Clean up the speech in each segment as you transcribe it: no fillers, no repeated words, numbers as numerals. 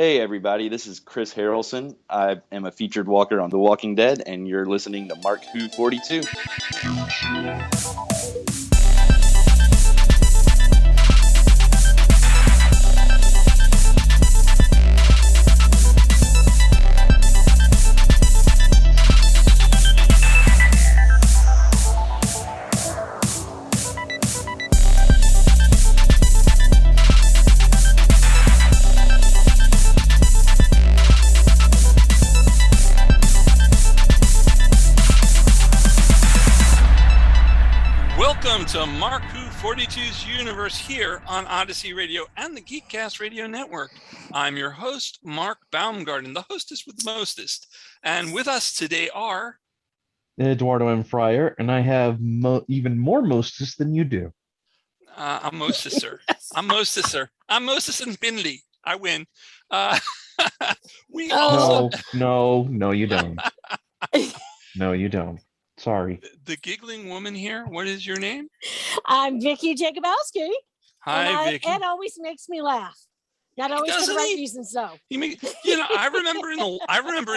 Hey everybody, this is Chris Harrelson. I am a featured walker on The Walking Dead, and you're listening to Mark Who 42. Welcome to Mark Who 42's universe here on ODYSY Radio and the Geekcast Radio Network. I'm your host, Mark Baumgarten, the hostess with the mostest. And with us today are... Eduardo M. Freyre, and I have even more mostest than you do. I'm mostesser. I'm mostess and Finley. I win. No, you don't. No, you don't. Sorry. The giggling woman here, what is your name? I'm Vicky Jakubowski. Hi, Vicky. Ed always makes me laugh. Not always for the right reasons, though. I remember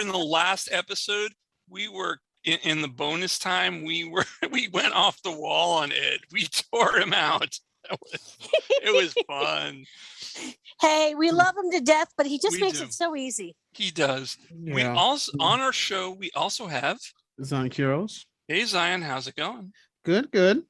in the last episode, we were in the bonus time. We went off the wall on Ed. We tore him out. It was fun. Hey, we love him to death, but he just makes it so easy. He does. Yeah. We also on our show. We also have Zion Quiros. Hey Zion, how's it going? Good.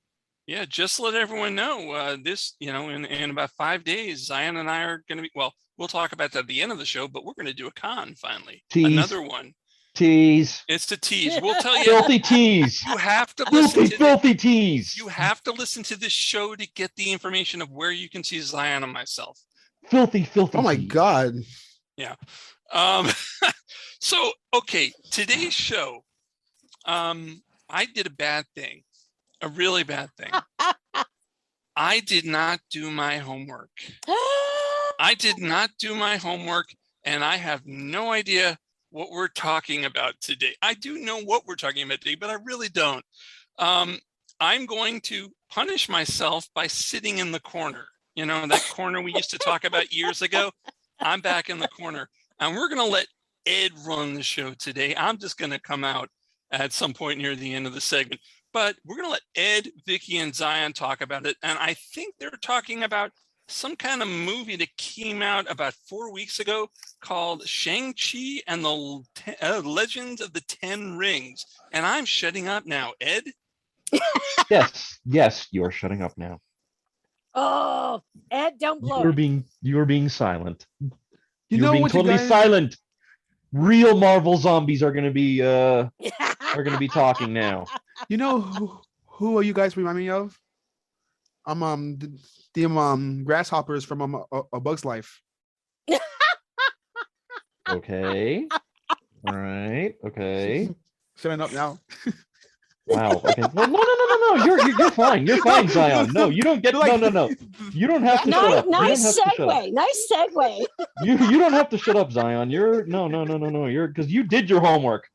Yeah, just to let everyone know, in about 5 days, Zion and I are going to be, we'll talk about that at the end of the show, but we're going to do a con finally. Tease. Another one. Tease. It's the tease. We'll tell you. Filthy tease. You have to listen filthy tease. You have to listen to this show to get the information of where you can see Zion and myself. Filthy. Oh my God. Yeah. So, okay, today's show, I did a bad thing, a really bad thing. I did not do my homework. And I have no idea what we're talking about today. I do know what we're talking about today, but I really don't. I'm going to punish myself by sitting in the corner. You know, that corner we used to talk about years ago. I'm back in the corner, and we're going to let Ed run the show today. I'm just going to come out at some point near the end of the segment, but we're going to let Ed, Vicky, and Zion talk about it. And I think they're talking about some kind of movie that came out about 4 weeks ago called Shang-Chi and the Legends of the Ten Rings. And I'm shutting up now. Ed? Yes, you are shutting up now. Oh, Ed, don't blow. You are being silent. You You're know being what, totally you guys... silent. Real Marvel zombies are going to be talking now. You know who are you guys remind me of? The grasshoppers from A Bug's Life. Okay. All right. Okay. Shutting up now. Wow. Okay. Well, no. You're fine. You're fine, Zion. No, you don't get. No. You don't have to shut up. Nice segue. You don't have to shut up, Zion. You're no. You're because you did your homework.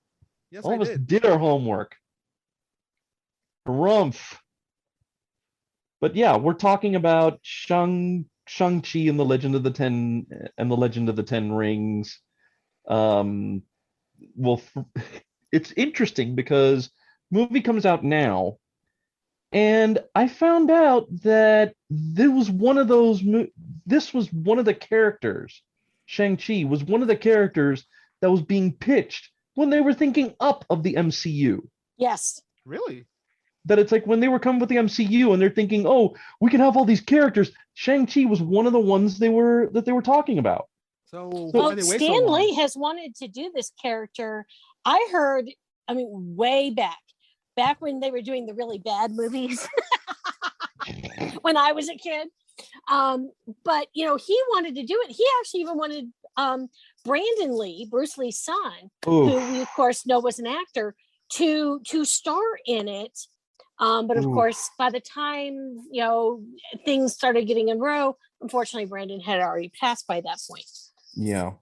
Yes, All I of us did. did our homework. Rumph. But yeah, we're talking about Shang-Chi and the Legend of the Ten Rings. It's interesting because movie comes out now, and I found out that this was one of the characters. Shang-Chi was one of the characters that was being pitched when they were thinking up of the MCU. Yes. Really? That it's like when they were coming with the MCU and they're thinking, oh, we can have all these characters. Shang-Chi was one of the ones they were talking about. So Well, Stan Lee has wanted to do this character. I heard, way back when they were doing the really bad movies when I was a kid. But he wanted to do it. He actually even wanted Brandon Lee, Bruce Lee's son, who we of course know was an actor, to star in it. But of course, by the time things started getting in a row, unfortunately, Brandon had already passed by that point. Yeah,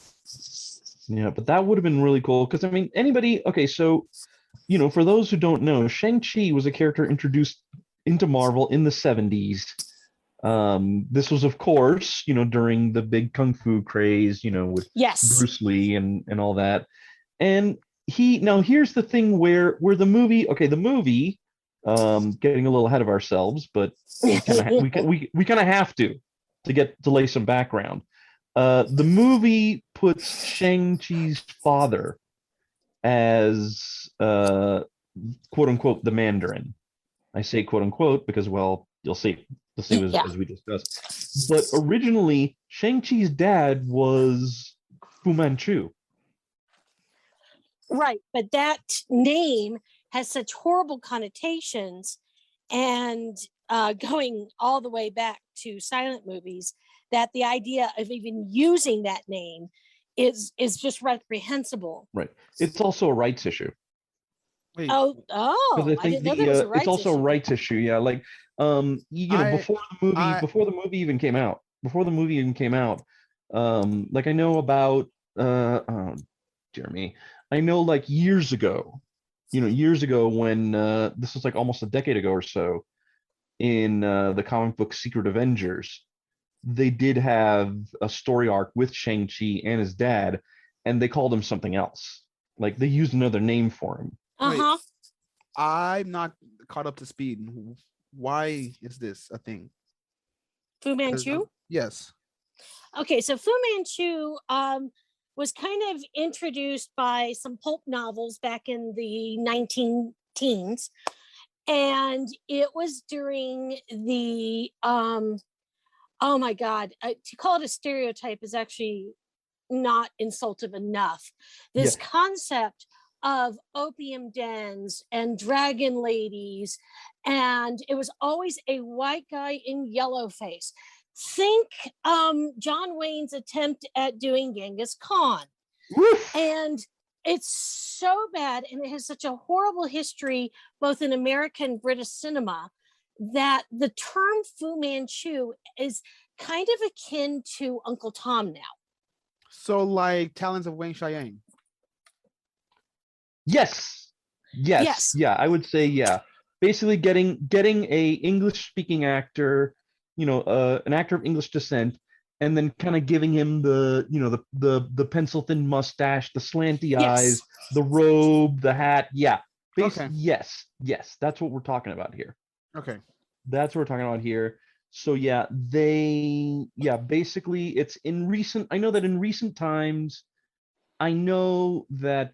but that would have been really cool because anybody. Okay, so for those who don't know, Shang-Chi was a character introduced into Marvel in the 70s. This was, of course, during the big kung fu craze, with Yes. Bruce Lee and all that. And now here's the thing where the movie, getting a little ahead of ourselves, but we kind of have to lay some background. The movie puts Shang-Chi's father as quote unquote the Mandarin. I say quote unquote because, well, you'll see as we discuss. But originally, Shang-Chi's dad was Fu Manchu. Right, but that name has such horrible connotations, and going all the way back to silent movies, that the idea of even using that name is just reprehensible. Right. It's also a rights issue. Wait, I didn't know there was a rights it's also issue. a rights issue. Yeah, like before the movie even came out, like I know about oh, dear me, I know like years ago when this was like almost a decade ago or so, in the comic book Secret Avengers, they did have a story arc with Shang-Chi and his dad, and they called him something else. Like they used another name for him. Uh-huh. I'm not caught up to speed. Why is this a thing? Fu Manchu? Yes. Okay, so Fu Manchu was kind of introduced by some pulp novels back in the 19 teens. And it was during the, oh my God, to call it a stereotype is actually not insultive enough. This concept of opium dens and dragon ladies, and it was always a white guy in yellow face. Think John Wayne's attempt at doing Genghis Khan. Woof. And it's so bad, and it has such a horrible history, both in American and British cinema, that the term Fu Manchu is kind of akin to Uncle Tom now. So like Talons of Wang Chiang. Yes. Yeah, I would say yeah. Basically, getting a English-speaking actor, an actor of English descent, and then kind of giving him the pencil-thin mustache, the slanty eyes, the robe, the hat. Yeah. Okay. Yes. That's what we're talking about here. Okay. That's what we're talking about here. So yeah, basically it's I know that in recent times, I know that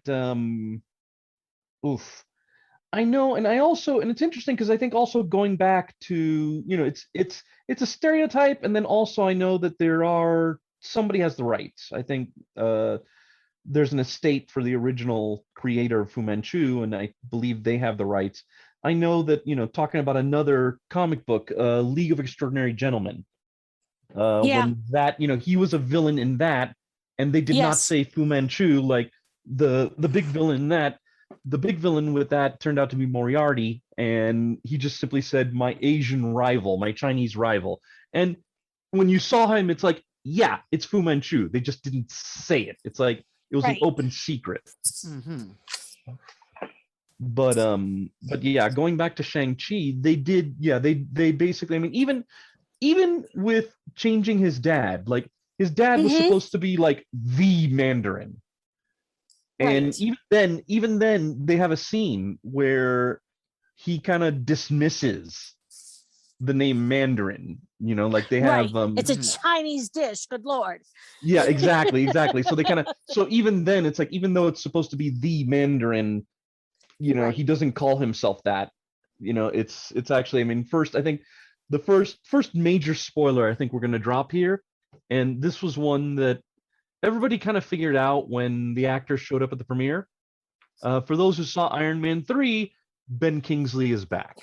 I know, and it's interesting because I think also going back to, it's a stereotype, and then also I know that somebody has the rights. I think there's an estate for the original creator of Fu Manchu, and I believe they have the rights. I know that, talking about another comic book, League of Extraordinary Gentlemen, when that, he was a villain in that, and they did not say Fu Manchu, like the big villain in that. The big villain with that turned out to be Moriarty, and he just simply said, my Asian rival, my Chinese rival. And when you saw him, it's like, yeah, it's Fu Manchu. They just didn't say it. It's like it was an open secret. Mm-hmm. But yeah, going back to Shang-Chi, they basically, I mean, even with changing his dad, like his dad was supposed to be like the Mandarin. And even then, they have a scene where he kind of dismisses the name Mandarin. Like they have. It's a Chinese dish. Good Lord. Yeah, exactly. So they so even then, it's like, even though it's supposed to be the Mandarin, he doesn't call himself that. It's actually. I mean, first, I think the first major spoiler I think we're going to drop here, and this was one that everybody kind of figured out when the actor showed up at the premiere. For those who saw Iron Man 3, Ben Kingsley is back.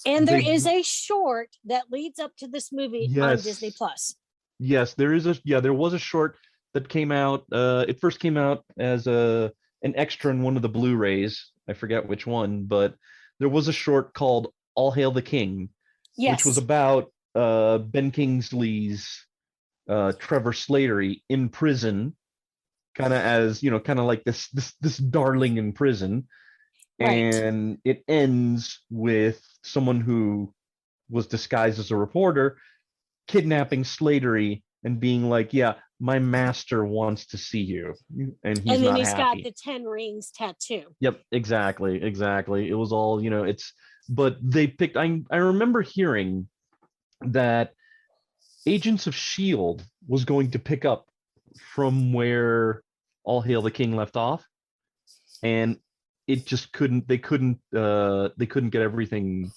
And there is a short that leads up to this movie on Disney Plus. Yes, there was a short that came out. It first came out as an extra in one of the Blu-rays. I forget which one, but there was a short called All Hail the King, which was about Ben Kingsley's Trevor Slattery in prison, kind of like this darling in prison, and it ends with someone who was disguised as a reporter, kidnapping Slattery and being like, yeah, my master wants to see you, and he's and then not he's happy. got the 10 rings tattoo. Yep, exactly. It was all, but they picked, I remember hearing that Agents of S.H.I.E.L.D. was going to pick up from where All Hail the King left off, and it just they couldn't get everything,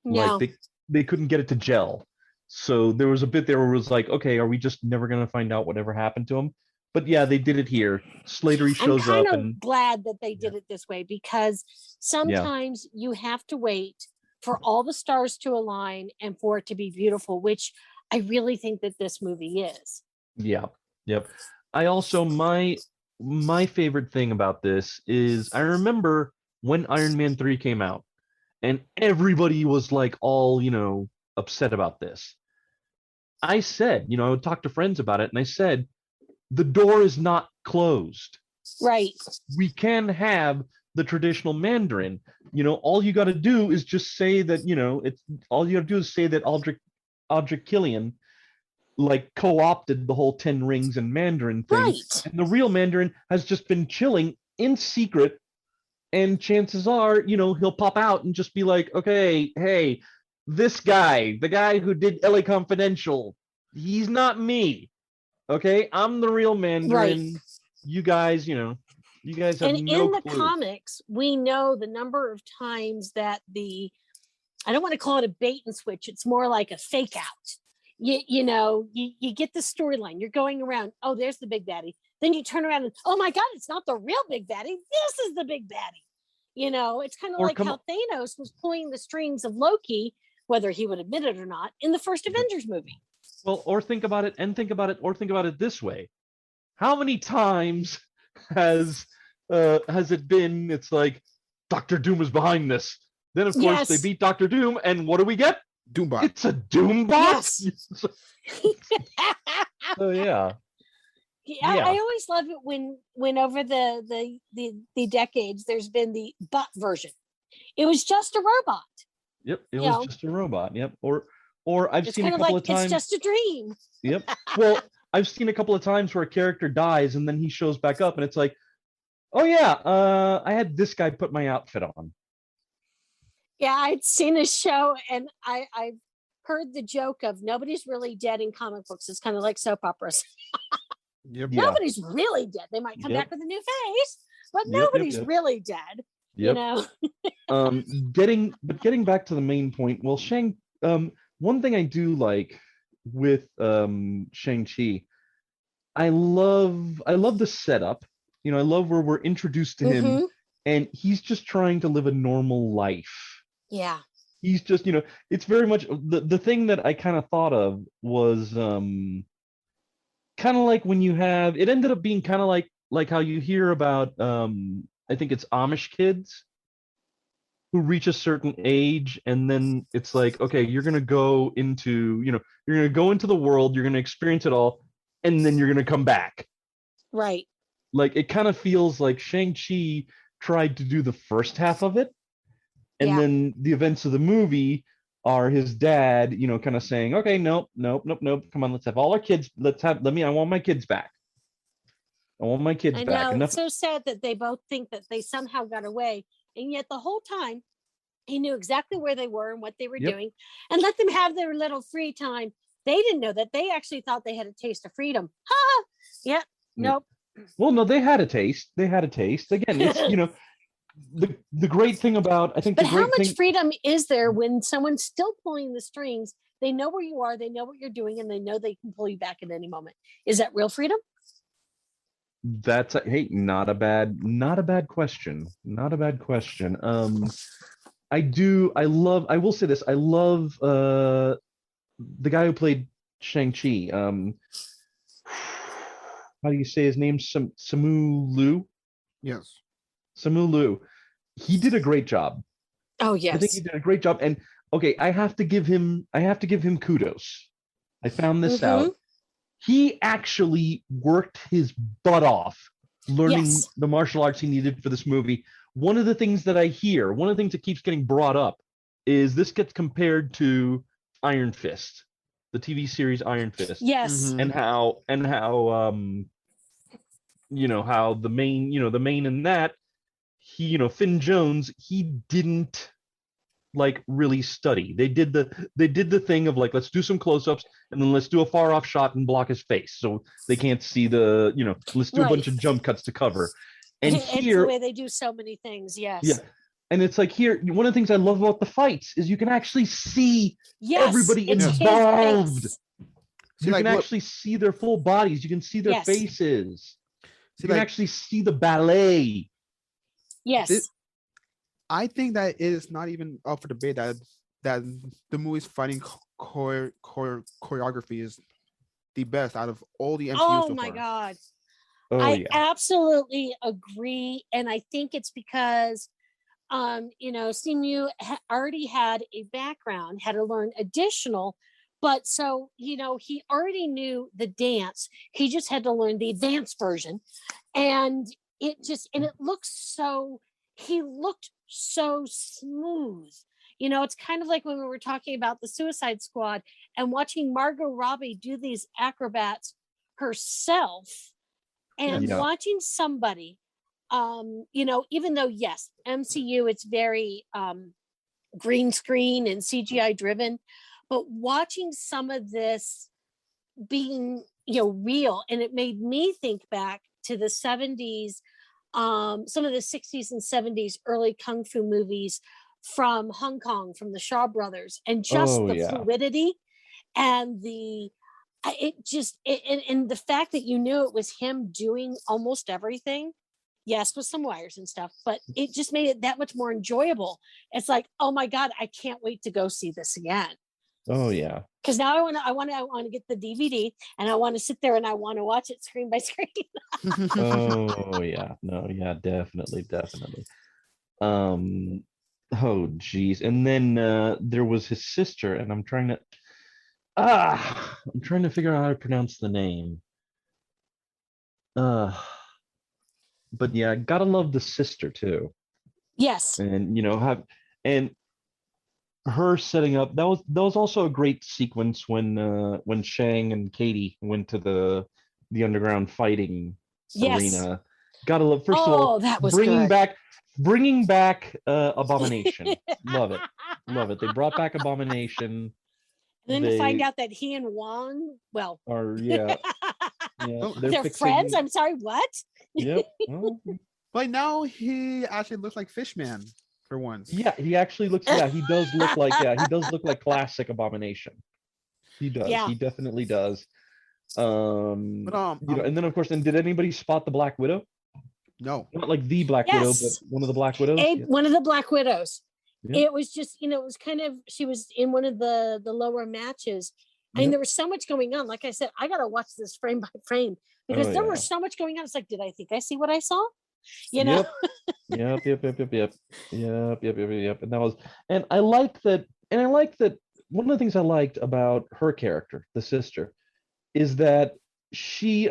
No. like they couldn't get it to gel. So there was a bit there where it was like, okay, are we just never going to find out whatever happened to him? But yeah, they did it here. Slattery shows I'm up, kind of and glad that they did it this way, because sometimes you have to wait for all the stars to align and for it to be beautiful, which I really think that this movie is. yeah, yep. I also, my favorite thing about this is I remember when Iron Man 3 came out, and everybody was like all, upset about this. I said, I would talk to friends about it, and I said, the door is not closed. Right. We can have the traditional Mandarin. All you got to do is just say that, it's all you got to do is say that Aldrich Killian like co-opted the whole 10 rings and Mandarin thing. Right. And the real Mandarin has just been chilling in secret. And chances are, he'll pop out and just be like, okay, hey, this guy, the guy who did LA Confidential, he's not me. Okay, I'm the real Mandarin. Right. You guys, you guys have And no in the clue. comics, we know the number of times that I don't want to call it a bait and switch. It's more like a fake out. You get the storyline. You're going around. Oh, there's the big baddie. Then you turn around and, oh my God, it's not the real big baddie. This is the big baddie. It's kind of like how Thanos was pulling the strings of Loki, whether he would admit it or not, in the first Avengers movie. Well, or think about it this way. How many times has it been, it's like, Doctor Doom is behind this. Then, of course, they beat Doctor Doom, and what do we get? Doombot. It's a Doombot? Yes. So, yeah. I always love it when over the decades there's been the bot version. It was just a robot. Yep, it was just a robot. Yep, or I've It's seen a kind of couple like of times. it's just a dream. Yep. Well, I've seen a couple of times where a character dies and then he shows back up, and it's like, oh yeah, I had this guy put my outfit on. Yeah, I'd seen a show, and I've heard the joke of nobody's really dead in comic books. It's kind of like soap operas. Yep. Yeah. Nobody's really dead. They might come back with a new face, but Yep, nobody's yep. really dead. Yep. Getting back to the main point. Well, one thing I do like with Shang-Chi, I love the setup. I love where we're introduced to him, and he's just trying to live a normal life. Yeah. He's just, it's very much the thing that I kind of thought of was kind of like when you have, it ended up being kind of like how you hear about I think it's Amish kids who reach a certain age, and then it's like, okay, you're gonna go into, you're gonna go into the world, you're gonna experience it all, and then you're gonna come back. Right. Like, it kind of feels like Shang-Chi tried to do the first half of it, and then the events of the movie are his dad, kind of saying, okay, nope, come on, let's have all our kids, I want my kids back. I want my kids back. I know, it's so sad that they both think that they somehow got away, and yet the whole time he knew exactly where they were and what they were doing, and let them have their little free time. They didn't know that. They actually thought they had a taste of freedom. Ha! Yep. Nope. Well, no, they had a taste. Again, it's, the great thing about, I think, but how much freedom is there when someone's still pulling the strings? They know where you are, they know what you're doing, and they know they can pull you back at any moment. Is that real freedom? That's not a bad question. Not a bad question. I will say this. I love the guy who played Shang-Chi. How do you say his name? Simu Liu? Yes. Simu Liu. He did a great job. Oh, yes. I think he did a great job. And okay, I have to give him kudos. I found this out. He actually worked his butt off learning the martial arts he needed for this movie. One of the things that keeps getting brought up is this gets compared to Iron Fist, the TV series Iron Fist. Yes. Mhm. And how how the main in that, he, Finn Jones, he didn't like really study. They did the thing of like, let's do some close-ups and then let's do a far off shot and block his face so they can't see let's do a bunch of jump cuts to cover. And It's here, the way they do so many things. Yes. yeah, and it's like here, one of the things I love about the fights is you can actually see everybody it's his involved. face. See, You like, can what- actually see their full bodies. You can see their Yes. faces. See, You can like, actually see the ballet. Yes. This- I think that it is not even up for debate that the movie's fighting choreography is the best out of all the MCU Oh so my far. God. Oh I yeah. absolutely agree. And I think it's because, Simu already had a background, had to learn additional, but so, he already knew the dance. He just had to learn the advanced version. And it he looked so smooth. It's kind of like when we were talking about the Suicide Squad and watching Margot Robbie do these acrobats herself. And Yeah. watching somebody, even though, yes, MCU, it's very green screen and CGI driven, but watching some of this being, real, and it made me think back to the 70s, some of the 60s and 70s early Kung Fu movies from Hong Kong, from the Shaw Brothers, and just Oh, the yeah. fluidity and and the fact that you knew it was him doing almost everything, yes, with some wires and stuff, but it just made it that much more enjoyable. It's like, oh my God, I can't wait to go see this again. Oh yeah. Because now I want to get the DVD and I want to sit there and I want to watch it screen by screen. Oh yeah. No, yeah, definitely. Oh geez. And then there was his sister, and I'm trying to figure out how to pronounce the name. But yeah, gotta love the sister too. Yes. And and her setting up, that was also a great sequence when Shang and Katie went to the underground fighting Yes. arena. Gotta love, first of all, that was bringing good. back Abomination. Love it. They brought back Abomination. And then to find They out that he and Wong, well, are yeah they're fixing- friends. I'm sorry, what? Yep. Well, But now he actually looks like Fishman for once. yeah, he actually looks. Yeah, he does look like classic Abomination. He does. Yeah. He definitely does. But, And then of course, and did anybody spot the Black Widow? no. Not like the Black Widow, but Yes. one of the Black Widows. Yeah. One of the Black Widows. Yeah. It was just, it was kind of, she was in one of the lower matches. I mean, Yep. there was so much going on. Like I said, I got to watch this frame by frame because Oh, there yeah. was so much going on. It's like, did I think I see what I saw? You know? Yep. Yep. And that was, and I like that. And I like that. One of the things I liked about her character, the sister, is that she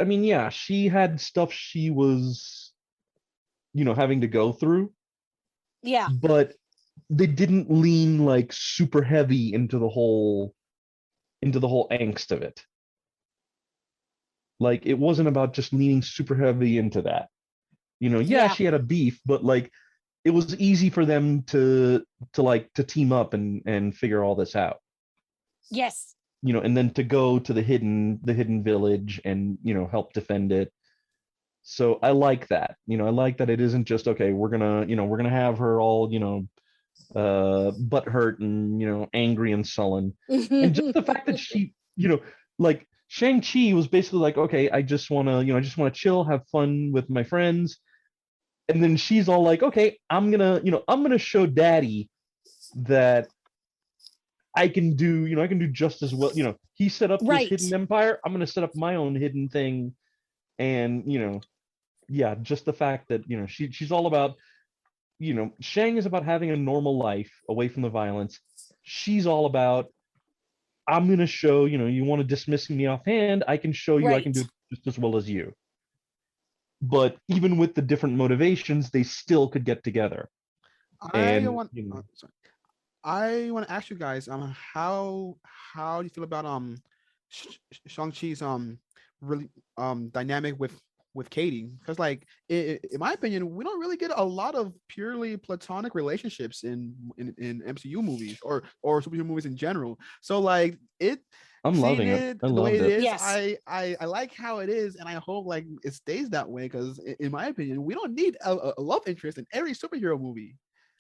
had stuff she was, having to go through, Yeah. but they didn't lean like super heavy into the whole angst of it. Like, it wasn't about just leaning super heavy into that. Yeah. She had a beef, but like, it was easy for them to team up and figure all this out. Yes. And then to go to the hidden village and help defend it. So I like that. I like that it isn't just, okay, we're gonna have her all butthurt and angry and sullen. And just the fact that she, like, Shang-Chi was basically like, okay, I just want to chill, have fun with my friends. And then she's all like, okay, I'm gonna show Daddy that I can do just as well. He set up Right. his hidden empire. I'm gonna set up my own hidden thing. And just the fact that she's all about, Shang is about having a normal life away from the violence. She's all about, I'm gonna show, you want to dismiss me offhand, I can show you I can do Right. it just as well as you. But even with the different motivations, they still could get together. I And, want. sorry. I want to ask you guys, how do you feel about Shang-Chi's really dynamic with Katie? Because like in my opinion, we don't really get a lot of purely platonic relationships in MCU movies or superhero movies in general. So like I'm loving it. I the way loved it it. is, Yes. I like how it is, and I hope like it stays that way. Because in my opinion, we don't need a love interest in every superhero movie.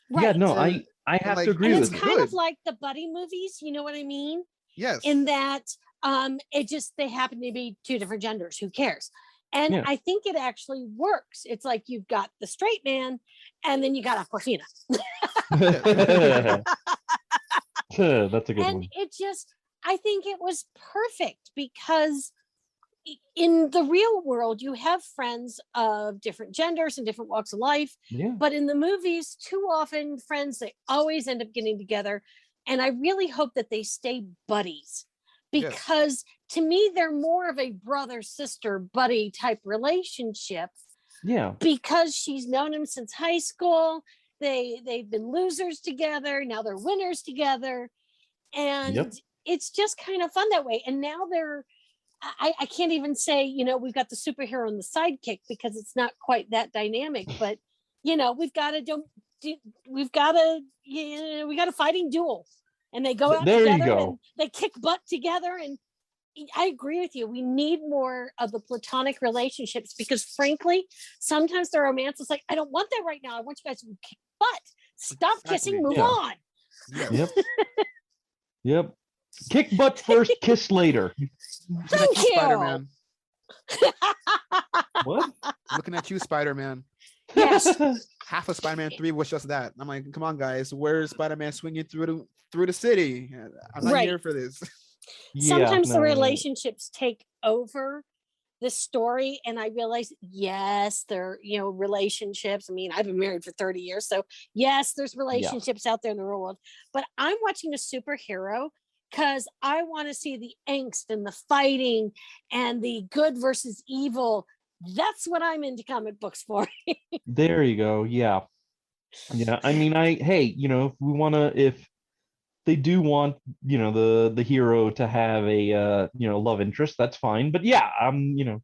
Yeah, Right. no, And- I have like, to agree And with it's you. kind of Good. like the buddy movies, you know what I mean? Yes. In that it just they happen to be two different genders. Who cares? And Yeah. I think it actually works. It's like you've got the straight man, and then you got Aquafina. That's a good And one. it just, I think it was perfect because in the real world, you have friends of different genders and different walks of life. Yeah. But in the movies, too often friends, they always end up getting together. And I really hope that they stay buddies because to me, they're more of a brother, sister, buddy type relationship Yeah. because she's known him since high school. They've been losers together. Now they're winners together. And it's just kind of fun that way. And now I can't even say, you know, we've got the superhero and the sidekick because it's not quite that dynamic, but you know, we got a fighting duel, and they go out There you together go. and they kick butt together. And I agree with you. We need more of the platonic relationships because frankly, sometimes the romance is like, I don't want that right now. I want you guys to kick butt. Stop kissing, move Yeah. on. Yep. Yep. Kick butt first, kiss later. Thank you. Spider-Man. What? Looking at you, Spider-Man. Yes. Half of Spider-Man 3 was just that. I'm like, come on, guys. Where's Spider-Man swinging through the city? I'm not Right. here for this. Sometimes the no. relationships take over the story, and I realize, yes, they're, you know, relationships. I mean, I've been married for 30 years, so yes, there's relationships out there in the real world, but I'm watching a superhero because I want to see the angst and the fighting and the good versus evil. That's what I'm into comic books for. There you go. Yeah. Yeah. I mean, you know, if they do want, you know, the hero to have a you know, love interest, that's fine. But yeah, you know,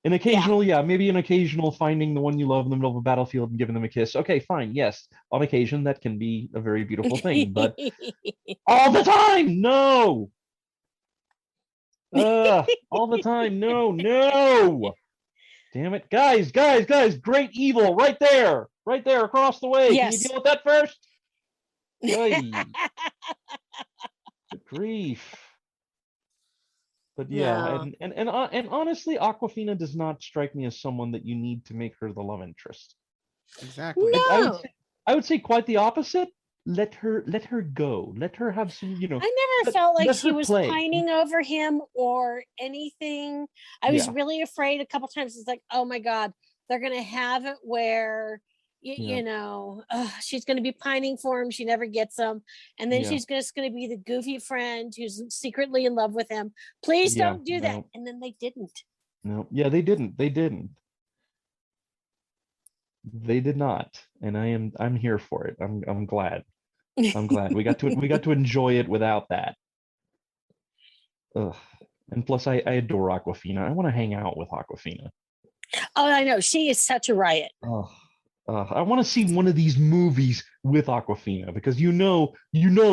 an occasional, maybe an occasional finding the one you love in the middle of a battlefield and giving them a kiss. Okay, fine. Yes, on occasion that can be a very beautiful thing, but all the time, no. All the time, no. Damn it, guys, great evil right there across the way. Yes. Can you deal with that first? Good grief. But yeah, No. and honestly, Aquafina does not strike me as someone that you need to make her the love interest. Exactly. No. I would say quite the opposite. Let her go. Let her have some, you know. I never felt like let she her was play. pining over him or anything. I was really afraid a couple times. It's like, oh my God, they're going to have it where, you know, she's going to be pining for him. She never gets him. And then she's just going to be the goofy friend who's secretly in love with him. Please don't do that. And then they didn't. No. Yeah, they didn't. They did not. And I'm here for it. I'm glad. I'm glad we got to enjoy it without that. Ugh. And plus, I adore Aquafina. I want to hang out with Aquafina. Oh, I know. She is such a riot. Oh, I want to see one of these movies with Aquafina because you know,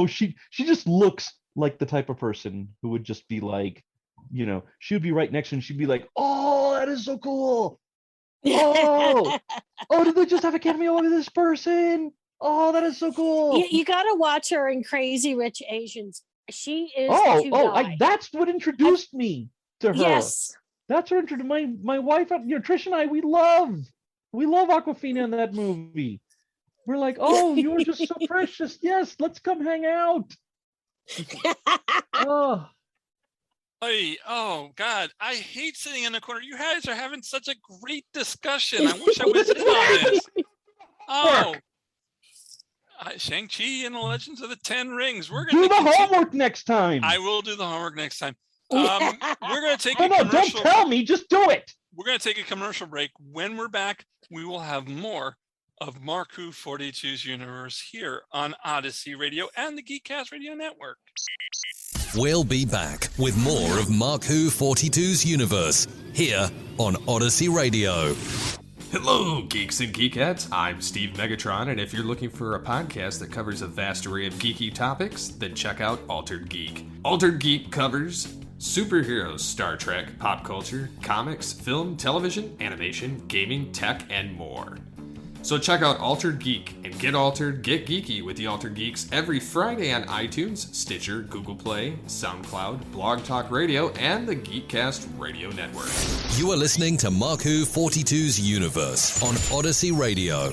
she just looks like the type of person who would just be like, you know, she would be right next to him. She'd be like, "Oh, that is so cool! Oh, did they just have a cameo of this person? Oh, that is so cool!" You got to watch her in Crazy Rich Asians. She is. That's what introduced me to her. Yes, that's her. My wife, you know, Trish and I, we love Aquafina in that movie. We're like, oh, you are just so precious. Yes, let's come hang out. Oh. Oh God, I hate sitting in a corner. You guys are having such a great discussion. I wish I was in on this. Oh, Shang-Chi and the Legends of the Ten Rings. We're gonna do the homework next time. I will do the homework next time. We're gonna take no, don't tell me. Just do it. We're gonna take a commercial break. When we're back, we will have more of Mark 42's universe here on Odyssey Radio and the Geekcast Radio Network. We'll be back with more of Mark 42's universe here on Odyssey Radio. Hello, geeks and geekettes. I'm Steve Megatron, and if you're looking for a podcast that covers a vast array of geeky topics, then check out Altered Geek. Altered Geek covers superheroes, Star Trek, pop culture, comics, film, television, animation, gaming, tech, and more. So check out Altered Geek and get altered, get geeky with the Altered Geeks every Friday on iTunes, Stitcher, Google Play, SoundCloud, Blog Talk Radio, and the Geekcast Radio Network. You are listening to Mark 42's universe on Odyssey Radio.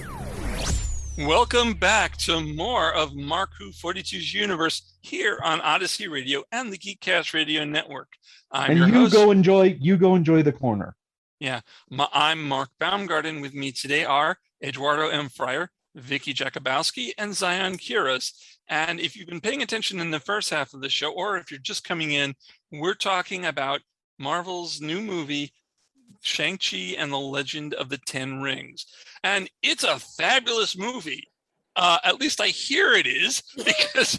Welcome back to more of Mark 42's universe here on Odyssey Radio and the Geekcast Radio Network. I'm your host. Go enjoy the corner. Yeah, I'm Mark Baumgarten. With me today are Eduardo M. Freyre, Vicky Jakubowski, and Zion Quiros. And if you've been paying attention in the first half of the show, or if you're just coming in, we're talking about Marvel's new movie, Shang-Chi and the Legend of the Ten Rings. And it's a fabulous movie. At least I hear it is, because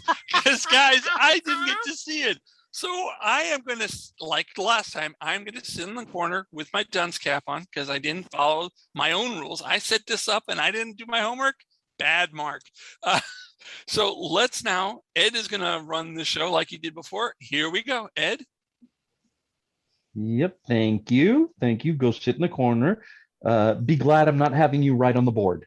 guys, I didn't get to see it. So I am going to, like last time, I'm going to sit in the corner with my dunce cap on because I didn't follow my own rules. I set this up and I didn't do my homework. Bad Mark. So let's now, Ed is going to run the show like he did before. Here we go. Ed? Yep, thank you. Go sit in the corner. Be glad I'm not having you right on the board.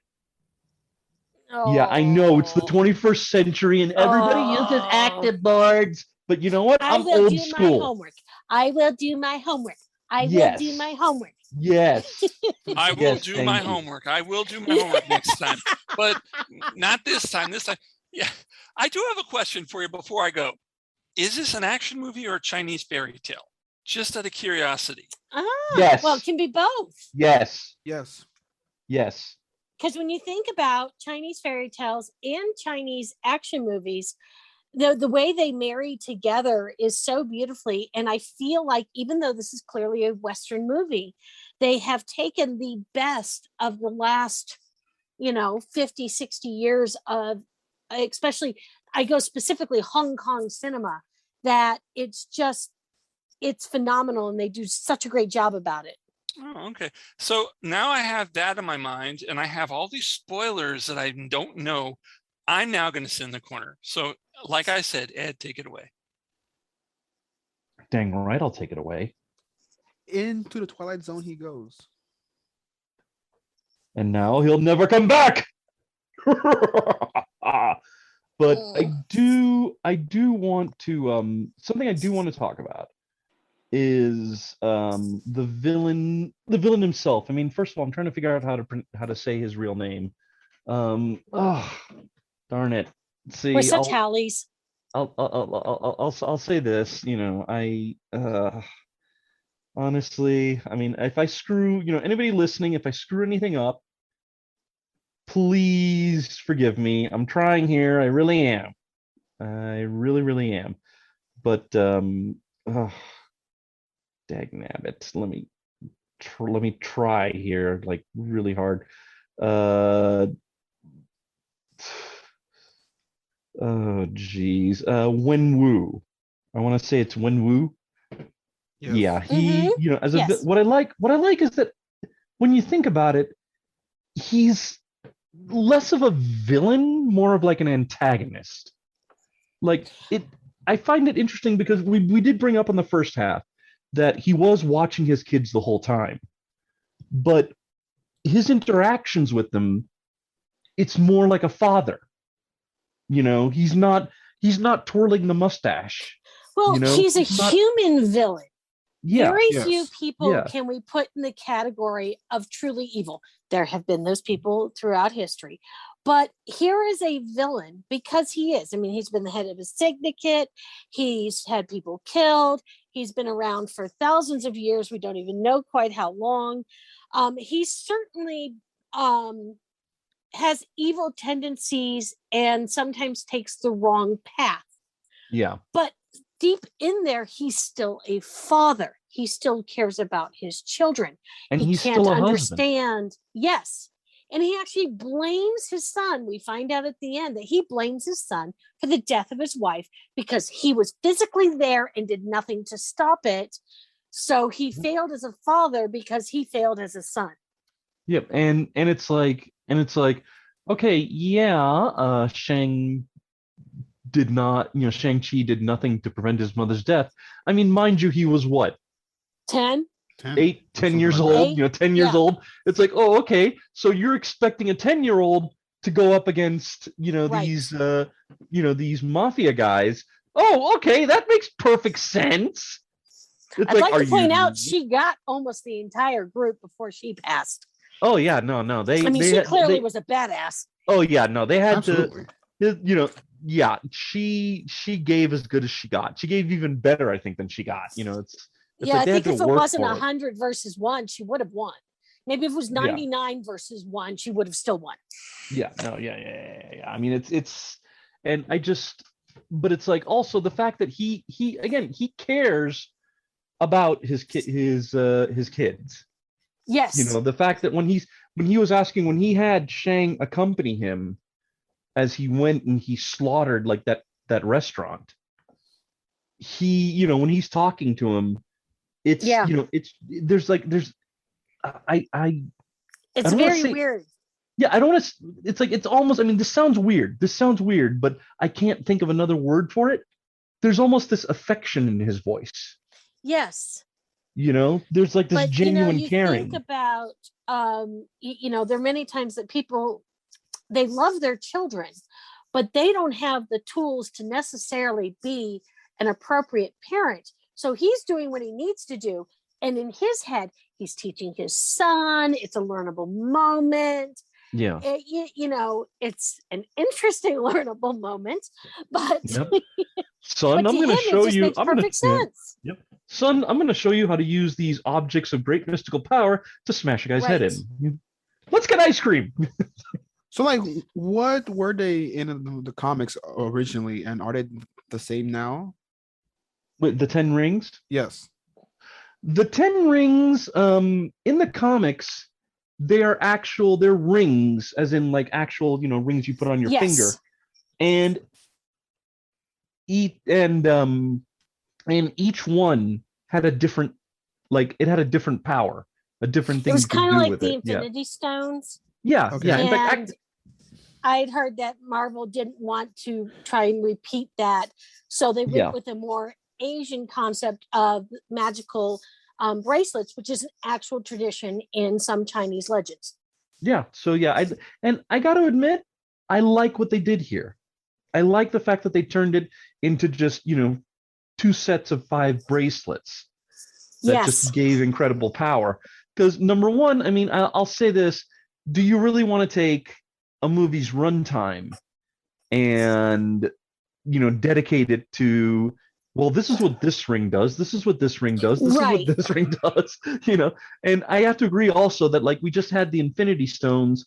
Oh. Yeah, I know it's the 21st century and everybody uses active boards. But you know what? I'm old school. I will do my homework. I will do my homework. Yes. I will do my homework. I will do my homework next time. But not this time. This time. Yeah. I do have a question for you before I go. Is this an action movie or a Chinese fairy tale? Just out of curiosity. Yes. Well, it can be both. Yes. Yes. Yes. Because when you think about Chinese fairy tales and Chinese action movies, the way they marry together is so beautifully. And I feel like even though this is clearly a Western movie, they have taken the best of the last, 50, 60 years of, especially, I go specifically Hong Kong cinema, that it's phenomenal. And they do such a great job about it. Oh, okay. So now I have that in my mind and I have all these spoilers that I don't know. I'm now going to sit in the corner. So like I said, Ed, take it away. Dang right, I'll take it away. Into the Twilight Zone he goes. And now he'll never come back. But I do want to something I do want to talk about is the villain himself. I mean, first of all, I'm trying to figure out how to say his real name. Darn it. See, we're such Halleys. I'll say this, I honestly, I mean, if I screw, anybody listening, if I screw anything up, please forgive me. I'm trying here. I really am. I really, really am. But dagnabbit. Let me try here, like really hard. Oh geez, Wenwu. I want to say it's Wenwu. Yes. Yeah, he, as a what I like is that when you think about it, he's less of a villain, more of like an antagonist. Like I find it interesting because we did bring up in the first half that he was watching his kids the whole time, but his interactions with them, it's more like a father. He's not twirling the mustache. Well, he's a human villain. Yeah. Very few people can we put in the category of truly evil. There have been those people throughout history. But here is a villain because he is. I mean, he's been the head of a syndicate. He's had people killed. He's been around for thousands of years. We don't even know quite how long. He certainly has evil tendencies and sometimes takes the wrong path. Yeah. But deep in there, he's still a father. He still cares about his children. And he he's can't still a understand. husband. Yes. And he actually blames his son. We find out at the end that he blames his son for the death of his wife because he was physically there and did nothing to stop it. So he failed as a father because he failed as a son. Yep, and it's like, okay, yeah, Shang-Chi did nothing to prevent his mother's death. I mean, mind you, he was what? 10? 10 years old, 10 years old. It's like, oh, okay. So you're expecting a 10-year-old to go up against, these mafia guys. Oh, okay. That makes perfect sense. It's I'd like to point out she got almost the entire group before she passed. Oh yeah, no. She clearly was a badass. Oh yeah, no, they had Absolutely. She gave as good as she got. She gave even better, I think, than she got. I think if it wasn't 100 versus 1, she would have won. Maybe if it was 99 versus 1, she would have still won. Yeah. I mean, but it's like also the fact that he cares about his kids. Yes. The fact that when he had Shang accompany him as he went and he slaughtered like that restaurant, when he's talking to him, it's it's very weird. Yeah, I don't want to. It's like, it's almost, I mean, this sounds weird, but I can't think of another word for it. There's almost this affection in his voice. Yes. There's like this genuine caring. Think about, there are many times that people, they love their children, but they don't have the tools to necessarily be an appropriate parent. So he's doing what he needs to do. And in his head, he's teaching his son. It's a learnable moment. Yeah. It's an interesting learnable moment, but son, I'm going to show you. Perfect sense. Yep. Son, I'm going to show you how to use these objects of great mystical power to smash a guy's head in. Let's get ice cream. So, like, what were they in the comics originally, and are they the same now? With the 10 rings? Yes. The 10 rings, in the comics, they're rings, as in like actual, rings you put on your finger. And each one had a different, power, a different thing. It was kind of like the it. Infinity Stones. Yeah. Okay. Yeah. And In fact, I'd heard that Marvel didn't want to try and repeat that. So they went with a more Asian concept of magical bracelets, which is an actual tradition in some Chinese legends. Yeah. So I got to admit, I like what they did here. I like the fact that they turned it into just 2 sets of 5 bracelets that just gave incredible power. Because number one, I mean, I'll say this: do you really want to take a movie's runtime and dedicate it to, well, this is what this ring does, this is what this ring does, this is what this ring does, and I have to agree also that, like, we just had the Infinity Stones.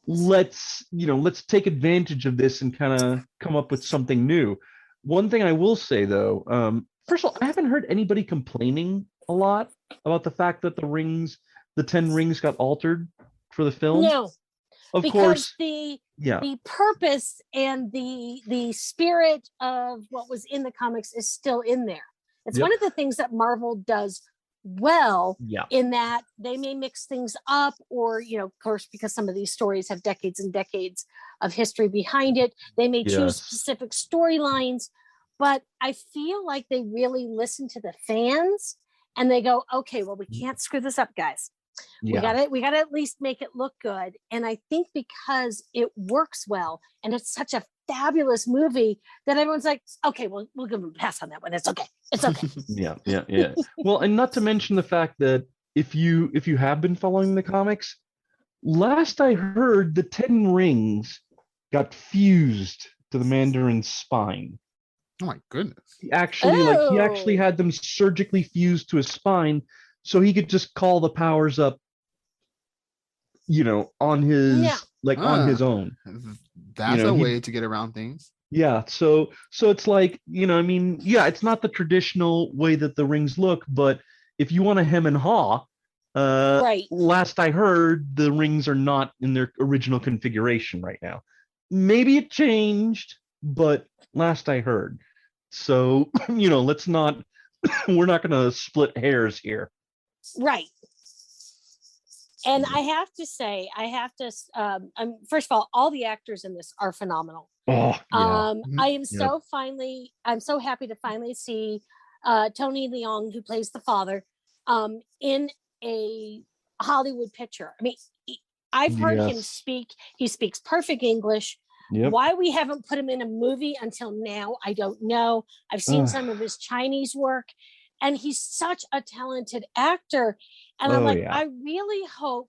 Let's take advantage of this and kind of come up with something new. One thing I will say though, first of all, I haven't heard anybody complaining a lot about the fact that the 10 rings got altered for the film. No. Of because course, the purpose and the spirit of what was in the comics is still in there. It's one of the things that Marvel does well, in that they may mix things up, or of course, because some of these stories have decades and decades of history behind it, they may choose specific storylines, but I feel like they really listen to the fans and they go, okay, well, we can't screw this up, guys. We gotta at least make it look good. And I think because it works well and it's such a fabulous movie that everyone's like, okay, we'll give them a pass on that one. It's okay. Yeah. Well, and not to mention the fact that if you have been following the comics, last I heard, the 10 rings got fused to the Mandarin's spine. Oh my goodness. He actually had them surgically fused to his spine, so he could just call the powers up, on his on his own. That's a way to get around things. Yeah, so it's like, it's not the traditional way that the rings look, but if you want to hem and haw, Right. Last I heard, the rings are not in their original configuration right now. Maybe it changed, but last I heard. So, let's not, we're not going to split hairs here. Right. And I have to say, first of all the actors in this are phenomenal. Oh, yeah. I'm so happy to finally see Tony Leung, who plays the father, in a Hollywood picture. I mean, I've heard him speak. He speaks perfect English. Yep. Why we haven't put him in a movie until now, I don't know. I've seen some of his Chinese work, and he's such a talented actor. And I'm like, I really hope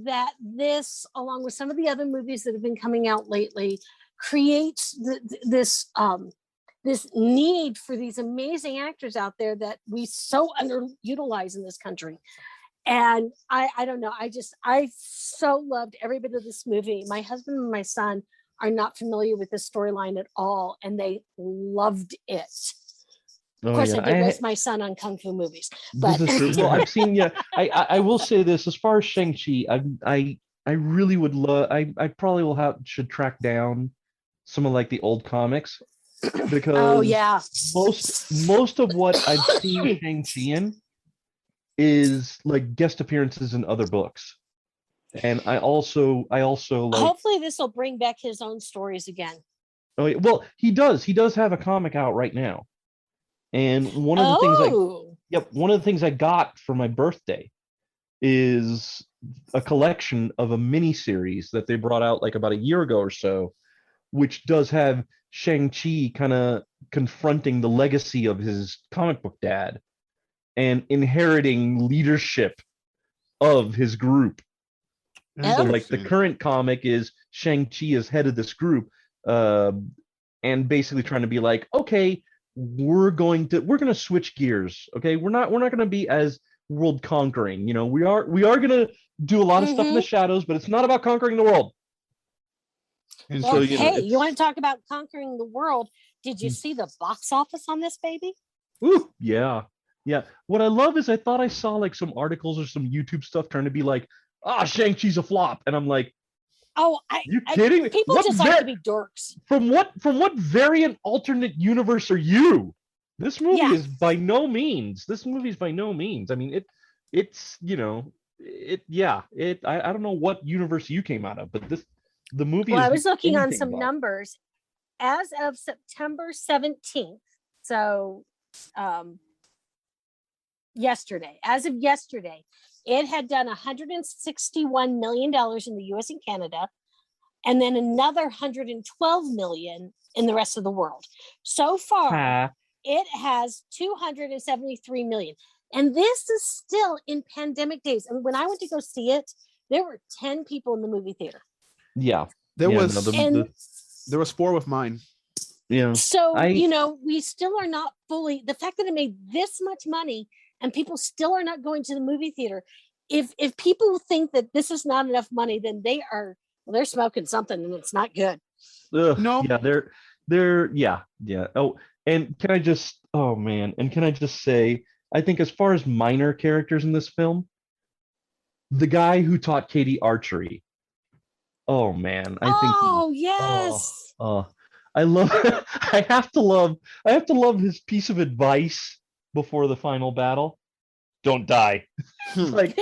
that this, along with some of the other movies that have been coming out lately, creates this need for these amazing actors out there that we so underutilize in this country. And I don't know. I so loved every bit of this movie. My husband and my son are not familiar with this storyline at all, and they loved it. Of course, I did waste my son on kung fu movies, but I've seen. Yeah, I will say this: as far as Shang-Chi, I really would love. I probably should track down some of like the old comics, because most of what I've seen Shang-Chi in is like guest appearances in other books. And I also like, hopefully this will bring back his own stories again. Oh, yeah. Well, he does have a comic out right now. And one of the things I got for my birthday is a collection of a mini series that they brought out like about a year ago or so, which does have Shang-Chi kind of confronting the legacy of his comic book dad and inheriting leadership of his group. So like the current comic is Shang-Chi as head of this group, and basically trying to be like, okay, we're going to switch gears. Okay, we're not going to be as world conquering. We are going to do a lot of stuff in the shadows, but it's not about conquering the world. And well, you want to talk about conquering the world? Did you see the box office on this baby? Ooh, yeah. What I love is I thought I saw like some articles or some YouTube stuff trying to be like, Shang-Chi's a flop, and I'm like, you kidding me? People just like to be dorks. From what variant alternate universe are you? This movie is by no means. I mean, it's I don't know what universe you came out of, but the movie. Well, I was looking on some numbers as of September 17th. So, yesterday, it had done $161 million in the US and Canada, and then another $112 million in the rest of the world. So far, it has $273 million. And this is still in pandemic days. I mean, when I went to go see it, there were 10 people in the movie theater. Yeah. There was 4 with mine. Yeah. So, we still are not fully, the fact that it made this much money and people still are not going to the movie theater. If people think that this is not enough money, then they're smoking something and it's not good. No. Yeah, they're. Oh, and can I just say, I think as far as minor characters in this film, the guy who taught Katie archery. Oh man, I think. Yes. I love. I have to love his piece of advice before the final battle. Don't die. It's like,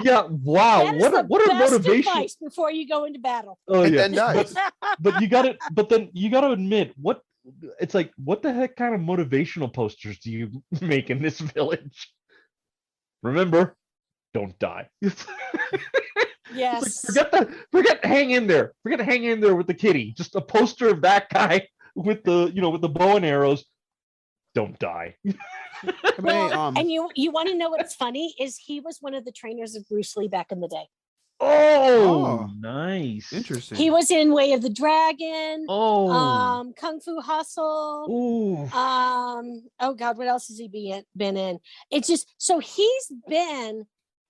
yeah, wow. What a motivation advice before you go into battle. Oh yeah. And then dies. But then you got to admit, what the heck kind of motivational posters do you make in this village? Remember, don't die. Yes. Forget hang in there. Forget hang in there with the kitty. Just a poster of that guy with the bow and arrows. Don't die. Well, and you want to know what's funny is he was one of the trainers of Bruce Lee back in the day. Oh, nice. Interesting. He was in Way of the Dragon. Oh. Kung Fu Hustle. Ooh. Oh God, what else has he been in? It's just, so he's been,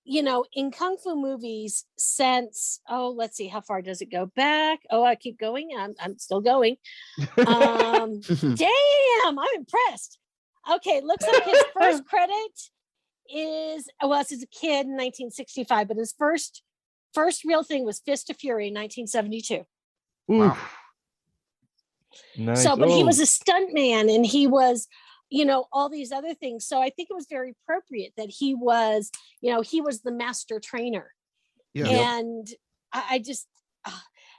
in Kung Fu movies since, let's see, how far does it go back? I keep going. I'm still going. Damn, I'm impressed. Okay, looks like his first credit is, well, this is a kid in 1965, but his first real thing was Fist of Fury in 1972. Wow. Nice. So, but he was a stunt man, and he was, all these other things. So I think it was very appropriate that he was, he was the master trainer. Yeah. And I just,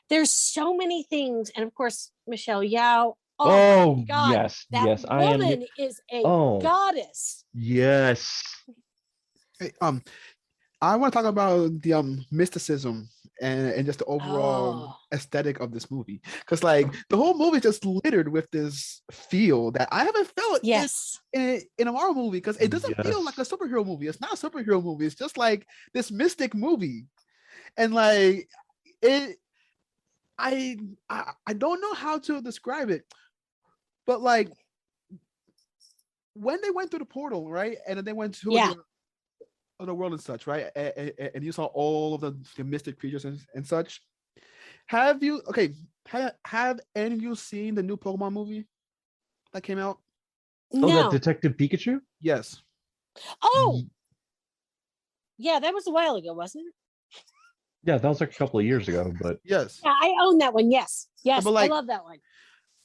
there's so many things. And of course, Michelle Yeoh. Oh my God, yes, that yes. woman is a goddess. Yes. Hey, I want to talk about the mysticism and just the overall aesthetic of this movie, because like the whole movie is just littered with this feel that I haven't felt in a Marvel movie, because it doesn't feel like a superhero movie. It's not a superhero movie. It's just like this mystic movie, and like it. I don't know how to describe it, but like when they went through the portal, right, and then they went to the world and such, right, and you saw all of the mystic creatures and such. Have any of you seen the new Pokemon movie that came out? No. Oh, that Detective Pikachu? Yes. Oh, yeah, that was a while ago, wasn't it? Yeah, that was like a couple of years ago, but yes. Yeah, I own that one. Yes, but like, I love that one.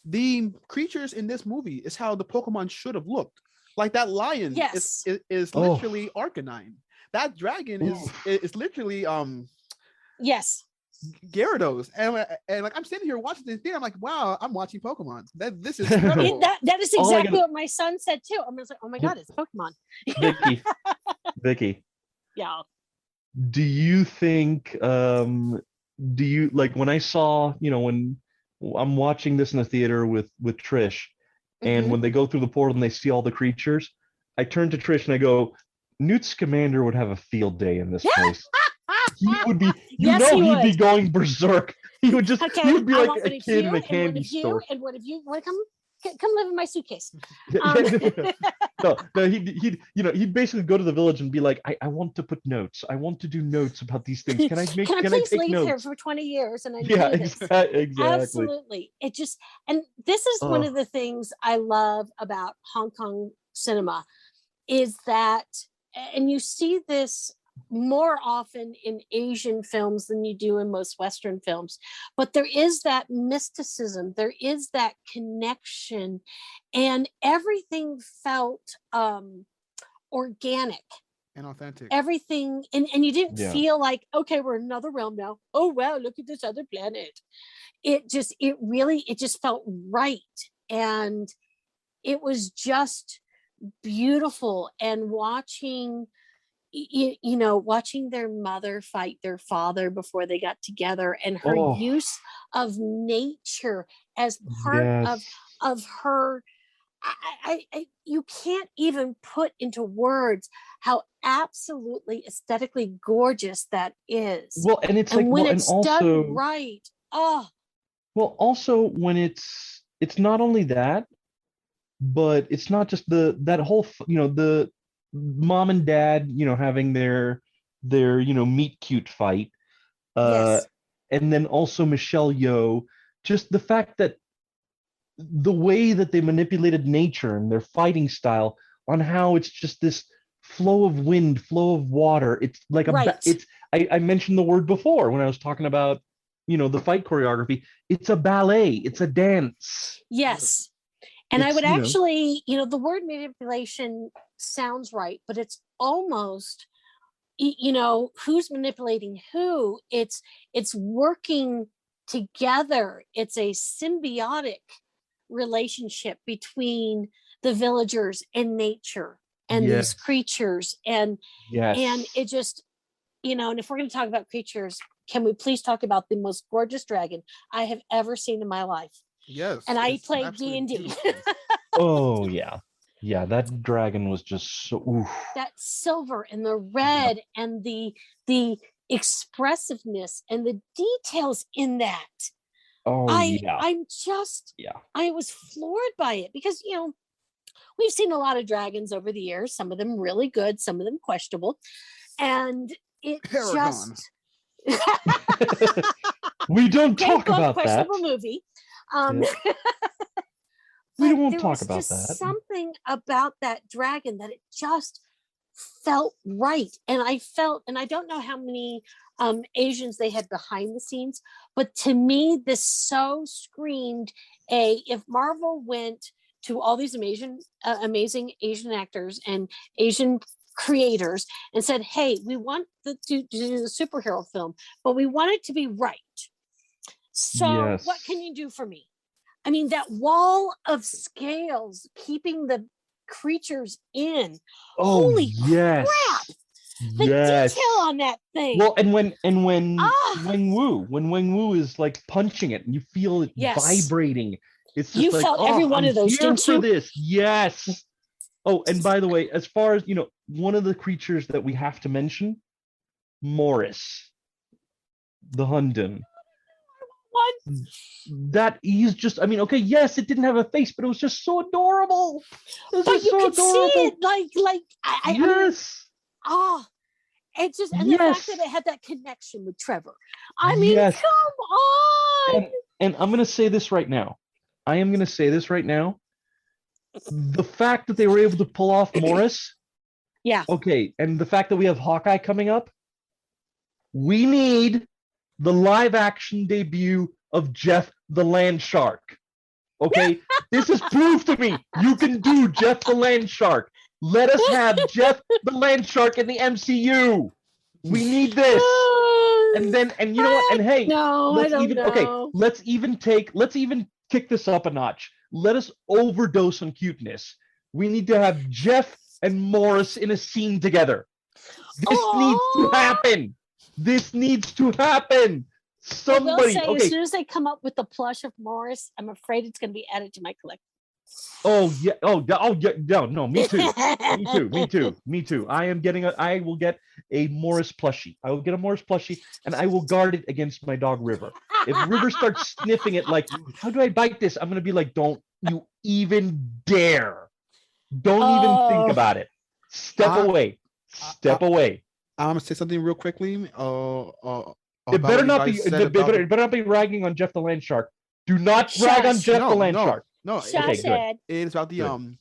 The creatures in this movie is how the Pokemon should have looked. Like that lion is literally Arcanine. That dragon is literally yes, Gyarados. And like I'm sitting here watching this thing, I'm like, wow, I'm watching Pokemon. This is incredible. that is exactly what my son said too. I was like, oh my God, it's Pokemon. Vicky. Yeah. Do you think when I saw, when I'm watching this in the theater with Trish, and when they go through the portal and they see all the creatures, I turn to Trish and I go, Newt Scamander would have a field day in this place. He would be, he'd be going berserk. He would just, he would be like a kid in a candy store. And what if you want to come live in my suitcase? No, he'd basically go to the village and be like, I want to put notes. I want to do notes about these things. Can I please take leave notes? here for 20 years and I do this? Exactly. Absolutely. And this is one of the things I love about Hong Kong cinema is that, and you see this more often in Asian films than you do in most Western films, but there is that mysticism, there is that connection, and everything felt organic and authentic. Everything, and you didn't feel like, okay, we're in another realm now. Oh wow, look at this other planet. It just felt right, and it was just beautiful. And watching their mother fight their father before they got together, and her use of nature as part of her, I you can't even put into words how absolutely aesthetically gorgeous that is. Well, and it's like, when it's done right. Oh, well, also when it's not only that, but it's not just that whole, the mom and dad, having their meet cute fight, and then also Michelle Yeoh, just the fact that the way that they manipulated nature and their fighting style, on how it's just this flow of wind, flow of water. It's like I mentioned the word before when I was talking about the fight choreography. It's a ballet. It's a dance. Yes. And I would actually, the word manipulation sounds right, but it's almost, who's manipulating who. It's working together. It's a symbiotic relationship between the villagers and nature and these creatures. And it just, and if we're going to talk about creatures, can we please talk about the most gorgeous dragon I have ever seen in my life? Yes. And I played D&D. Oh yeah. Yeah, that dragon was just so oof. That silver and the red and the expressive-ness and the details in that. I was floored by it, because we've seen a lot of dragons over the years, some of them really good, some of them questionable. And it Paragon. Just we don't talk about questionable that movie. We won't talk about that. Something about that dragon that it just felt right. And I don't know how many Asians they had behind the scenes, but to me, this so screamed if Marvel went to all these amazing Asian actors and Asian creators and said, hey, we want to do the superhero film, but we want it to be right. So what can you do for me? I mean, that wall of scales keeping the creatures in. Holy crap! The detail on that thing. Well, and when Wang Wu is like punching it and you feel it vibrating. It's just you felt every one of those, didn't you? This. Yes. Oh, and by the way, as far as one of the creatures that we have to mention, Morris, the Hundun. That he's just, okay, yes, it didn't have a face, but it was just so adorable. But you could see it like yes. It's just, and the fact that it had that connection with Trevor. I mean, come on. And I'm going to say this right now. The fact that they were able to pull off Morris. Yeah. Okay. And the fact that we have Hawkeye coming up. We need the live action debut of Jeff the Land Shark. Okay. This is proof to me. You can do Jeff the Land Shark. Let us have Jeff the Land Shark in the MCU. We need this. And you know what? And hey, let's even kick this up a notch. Let us overdose on cuteness. We need to have Jeff and Morris in a scene together. This needs to happen. Somebody. I will say, as soon as they come up with the plush of Morris, I'm afraid it's going to be added to my collection. Oh yeah. No, me too. Me too. I will get a Morris plushie. I will get a Morris plushie and I will guard it against my dog River. If River starts sniffing it like, how do I bite this? I'm going to be like, don't you even dare. Don't even think about it. Step away. I'm going to say something real quickly. It better not be ragging on Jeff the Land Shark. Do not rag on Jeff the Land Shark. No, it's about the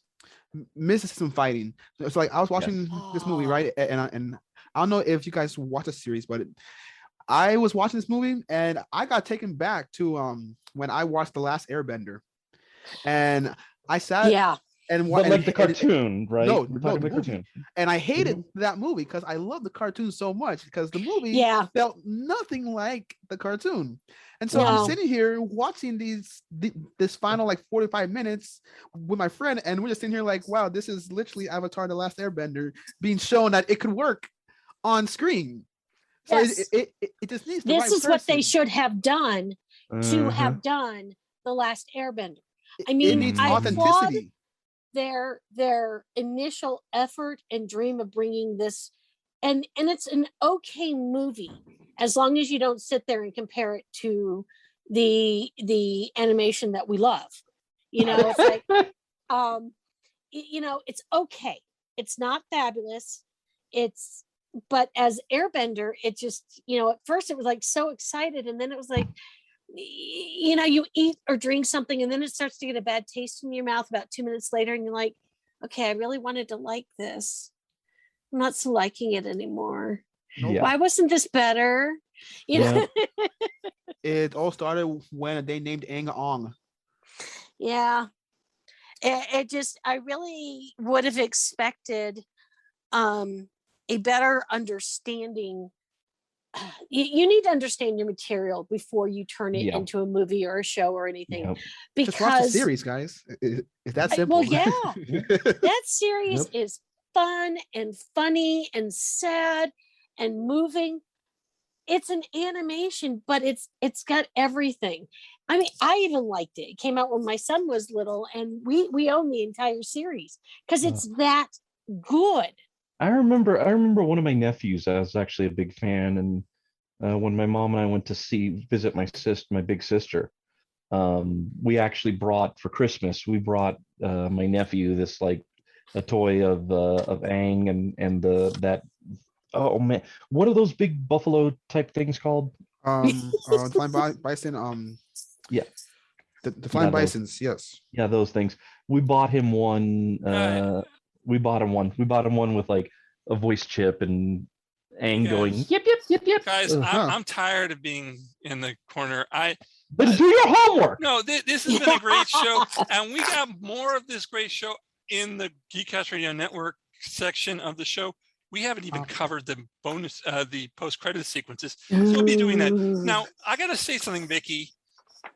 mysticism fighting. So like I was watching this movie, right? And I don't know if you guys watch the series, but I was watching this movie and I got taken back to when I watched The Last Airbender. And I sat and the cartoon, right? No, the cartoon. And I hated that movie because I love the cartoon so much because the movie felt nothing like the cartoon. And so I'm sitting here watching this final like 45 minutes with my friend, and we're just sitting here like, wow, this is literally Avatar: The Last Airbender being shown that it could work on screen. So it just needs this is what they should have done to have done The Last Airbender. I mean, it needs authenticity. Their initial effort and dream of bringing this, and it's an okay movie as long as you don't sit there and compare it to the animation that we love. It's like it's okay. It's not fabulous. But as Airbender, it just, at first it was like so excited, and then it was like, you eat or drink something and then it starts to get a bad taste in your mouth about 2 minutes later, and you're like, okay, I really wanted to like this. I'm not so liking it anymore. Why wasn't this better? It all started when they named Aang Ong. Yeah. It just, I really would have expected a better understanding. You need to understand your material before you turn it into a movie or a show or anything. Because just watch the series, guys. It's that simple. Well, that series is fun and funny and sad and moving. It's an animation, but it's got everything. I mean, I even liked it. It came out when my son was little, and we own the entire series because it's that good. I remember one of my nephews. I was actually a big fan, and when my mom and I went to visit my big sister, we actually brought for Christmas. We brought my nephew this like a toy of Aang and that. Oh man, what are those big buffalo type things called? Flying bison. The flying bisons. Yes. Yeah, those things. We bought him one. We bought him one with like a voice chip and Yes. going yip yip yip yip. Guys, Uh-huh. I'm tired of being in the corner. But do your homework. No, this has been a great show, and we got more of this great show in the Geekcast Radio Network section of the show. We haven't even covered the bonus, the post-credit sequences, so we'll be doing that. Now, I got to say something, Vicky.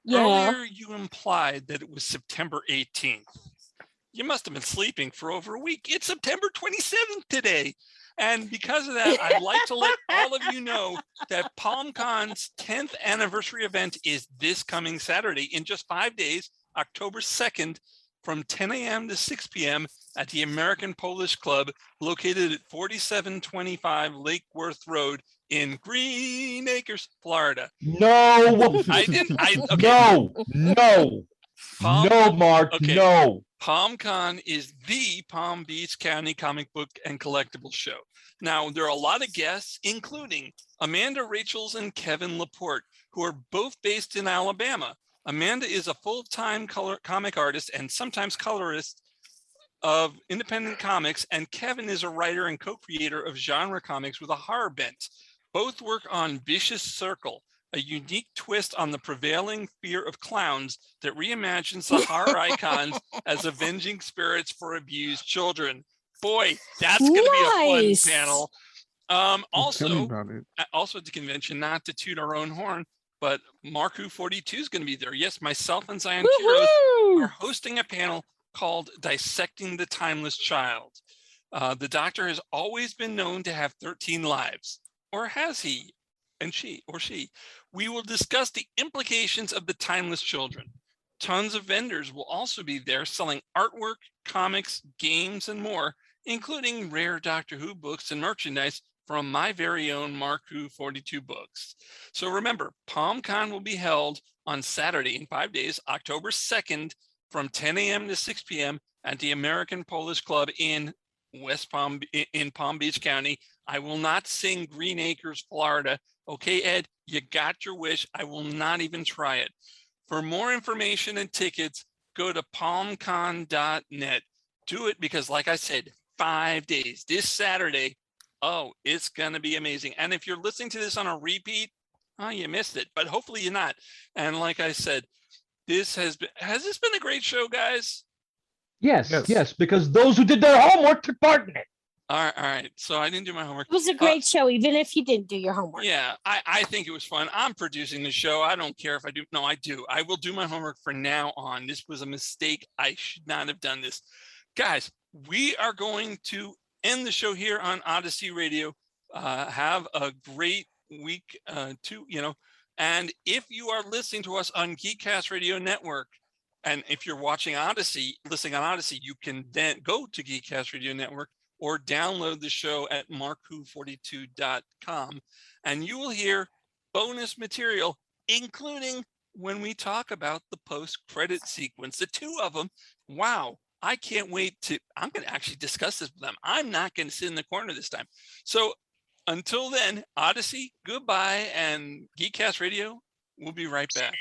Yeah. Earlier, you implied that it was September 18th. You must have been sleeping for over a week. It's September 27th today. And because of that, I'd like to let all of you know that PalmCon's 10th anniversary event is this coming Saturday in just 5 days, October 2nd, from 10 a.m. to 6 p.m. at the American Polish Club, located at 4725 Lake Worth Road in Green Acres, Florida. No. Okay. No, Mark. Okay. No. PalmCon is the Palm Beach County comic book and collectible show. Now, there are a lot of guests, including Amanda Rachels and Kevin Laporte, who are both based in Alabama. Amanda is a full-time comic artist and sometimes colorist of independent comics, and Kevin is a writer and co-creator of genre comics with a horror bent. Both work on Vicious Circle, a unique twist on the prevailing fear of clowns that reimagines the horror icons as avenging spirits for abused children. Boy, that's going to be a fun panel. Also at the convention, not to toot our own horn, but Mark Who 42 is going to be there. Yes, myself and Zion Quiros are hosting a panel called Dissecting the Timeless Child. The Doctor has always been known to have 13 lives. Or has he? And she, or she. We will discuss the implications of the timeless children. Tons of vendors will also be there selling artwork, comics, games, and more, including rare Doctor Who books and merchandise from my very own Mark Who 42 books. So remember, PalmCon will be held on Saturday in 5 days, October 2nd, from 10 a.m. to 6 p.m. at the American Polish Club in Palm Beach County. I will not sing Green Acres, Florida. Okay, Ed, you got your wish. I will not even try it. For more information and tickets, go to palmcon.net. Do it because, like I said, 5 days. This Saturday, it's going to be amazing. And if you're listening to this on a repeat, you missed it. But hopefully you're not. And like I said, has this been a great show, guys? Yes, because those who did their homework took part in it. All right. So I didn't do my homework. It was a great show, even if you didn't do your homework. Yeah, I think it was fun. I'm producing the show. I don't care if I do. No, I do. I will do my homework from now on. This was a mistake. I should not have done this. Guys, we are going to end the show here on Odyssey Radio. Have a great week, And if you are listening to us on Geekcast Radio Network, and if you're watching Odyssey, listening on Odyssey, you can then go to Geekcast Radio Network or download the show at markwho42.com, and you will hear bonus material, including when we talk about the post-credit sequence, the two of them. Wow, I can't wait I'm going to actually discuss this with them. I'm not going to sit in the corner this time. So until then, Odyssey, goodbye, and Geekcast Radio, we'll be right back.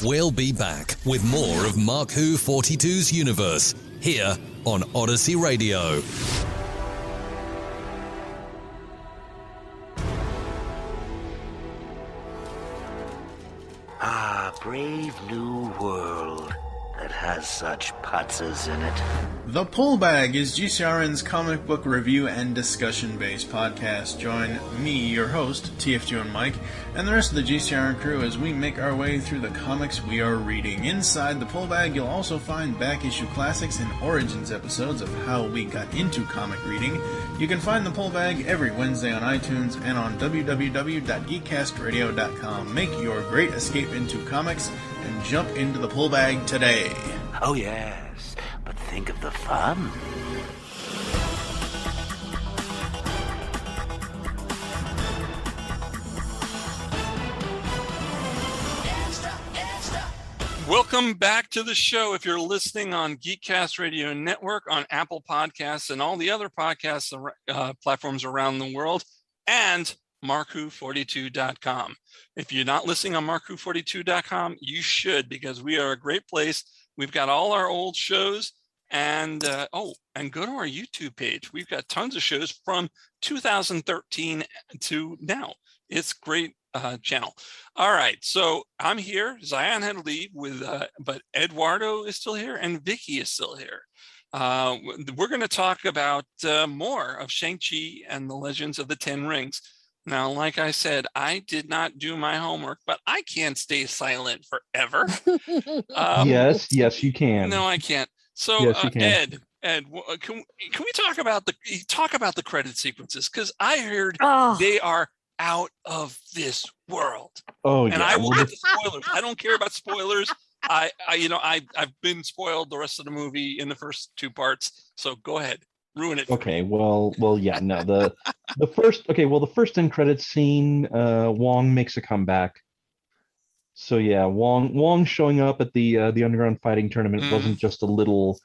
We'll be back with more of Mark Who 42's universe here on Odyssey Radio. Ah, brave new world that has such putzes in it. The Pull Bag is GCRN's comic book review and discussion-based podcast. Join me, your host, TFG and Mike, and the rest of the GCRN crew as we make our way through the comics we are reading. Inside the Pull Bag, you'll also find back-issue classics and origins episodes of how we got into comic reading. You can find the Pull Bag every Wednesday on iTunes and on www.geekcastradio.com. Make your great escape into comics and jump into the Pull Bag today. Oh yes, but think of the fun. Welcome back to the show. If you're listening on Geekcast Radio Network, on Apple Podcasts, and all the other podcast platforms around the world, and markwho42.com. If you're not listening on markwho42.com, you should, because we are a great place. We've got all our old shows, And and go to our YouTube page. We've got tons of shows from 2013 to now. It's great channel. All right, so I'm here. Zion had to leave but Eduardo is still here and Vicky is still here. We're going to talk about more of Shang-Chi and the Legends of the Ten Rings. Now, like I said, I did not do my homework, but I can't stay silent forever. Yes, you can. No, I can't. So, yes, you can. Ed, can we talk about the credit sequences? Because I heard they are out of this world. Oh, and yeah. I will get the spoilers. I don't care about spoilers. I've been spoiled the rest of the movie in the first two parts. So go ahead, ruin it. Okay. Well, yeah. No, the first end credits scene, Wong makes a comeback. So yeah, Wong showing up at the underground fighting tournament wasn't just a little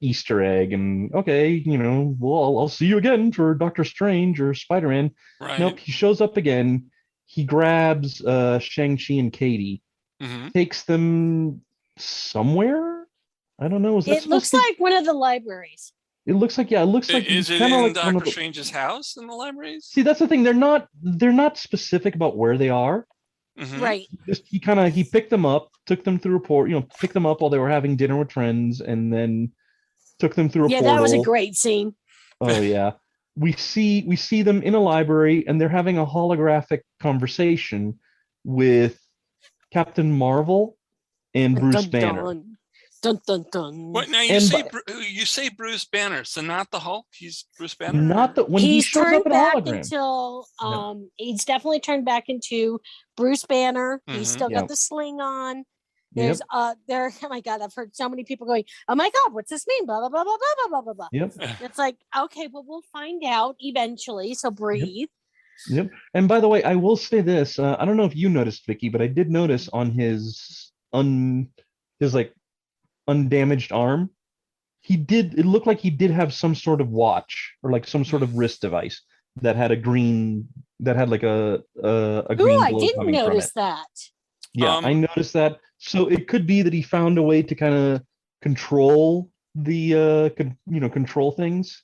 Easter egg and okay, well, I'll see you again for Doctor Strange or Spider-Man. Right. Nope, he shows up again. He grabs Shang-Chi and Katie, takes them somewhere. I don't know. It looks like one of the libraries. It looks like is it in Doctor Strange's house in the libraries? See, that's the thing. They're not specific about where they are. Right. He picked them up, took them through a portal, picked them up while they were having dinner with friends, and then took them through a portal. Yeah, that was a great scene. Oh yeah. We see them in a library and they're having a holographic conversation with Captain Marvel and Bruce Banner. Dun, dun, dun. What now? You say Bruce Banner, so not the Hulk. He's Bruce Banner. Not that when he shows up in a hologram. Until he's definitely turned back into Bruce Banner. He's still got the sling on. There's oh my God, I've heard so many people going, oh my God, what's this mean? Blah blah blah blah blah blah blah blah. Yep. It's like, okay, well, we'll find out eventually. So breathe. Yep. And by the way, I will say this. I don't know if you noticed, Vicky, but I did notice on his undamaged arm, it looked like he did have some sort of watch or like some sort of wrist device that had a green like a green glow. I didn't notice that. Yeah, I noticed that. So it could be that he found a way to kind of control the control things.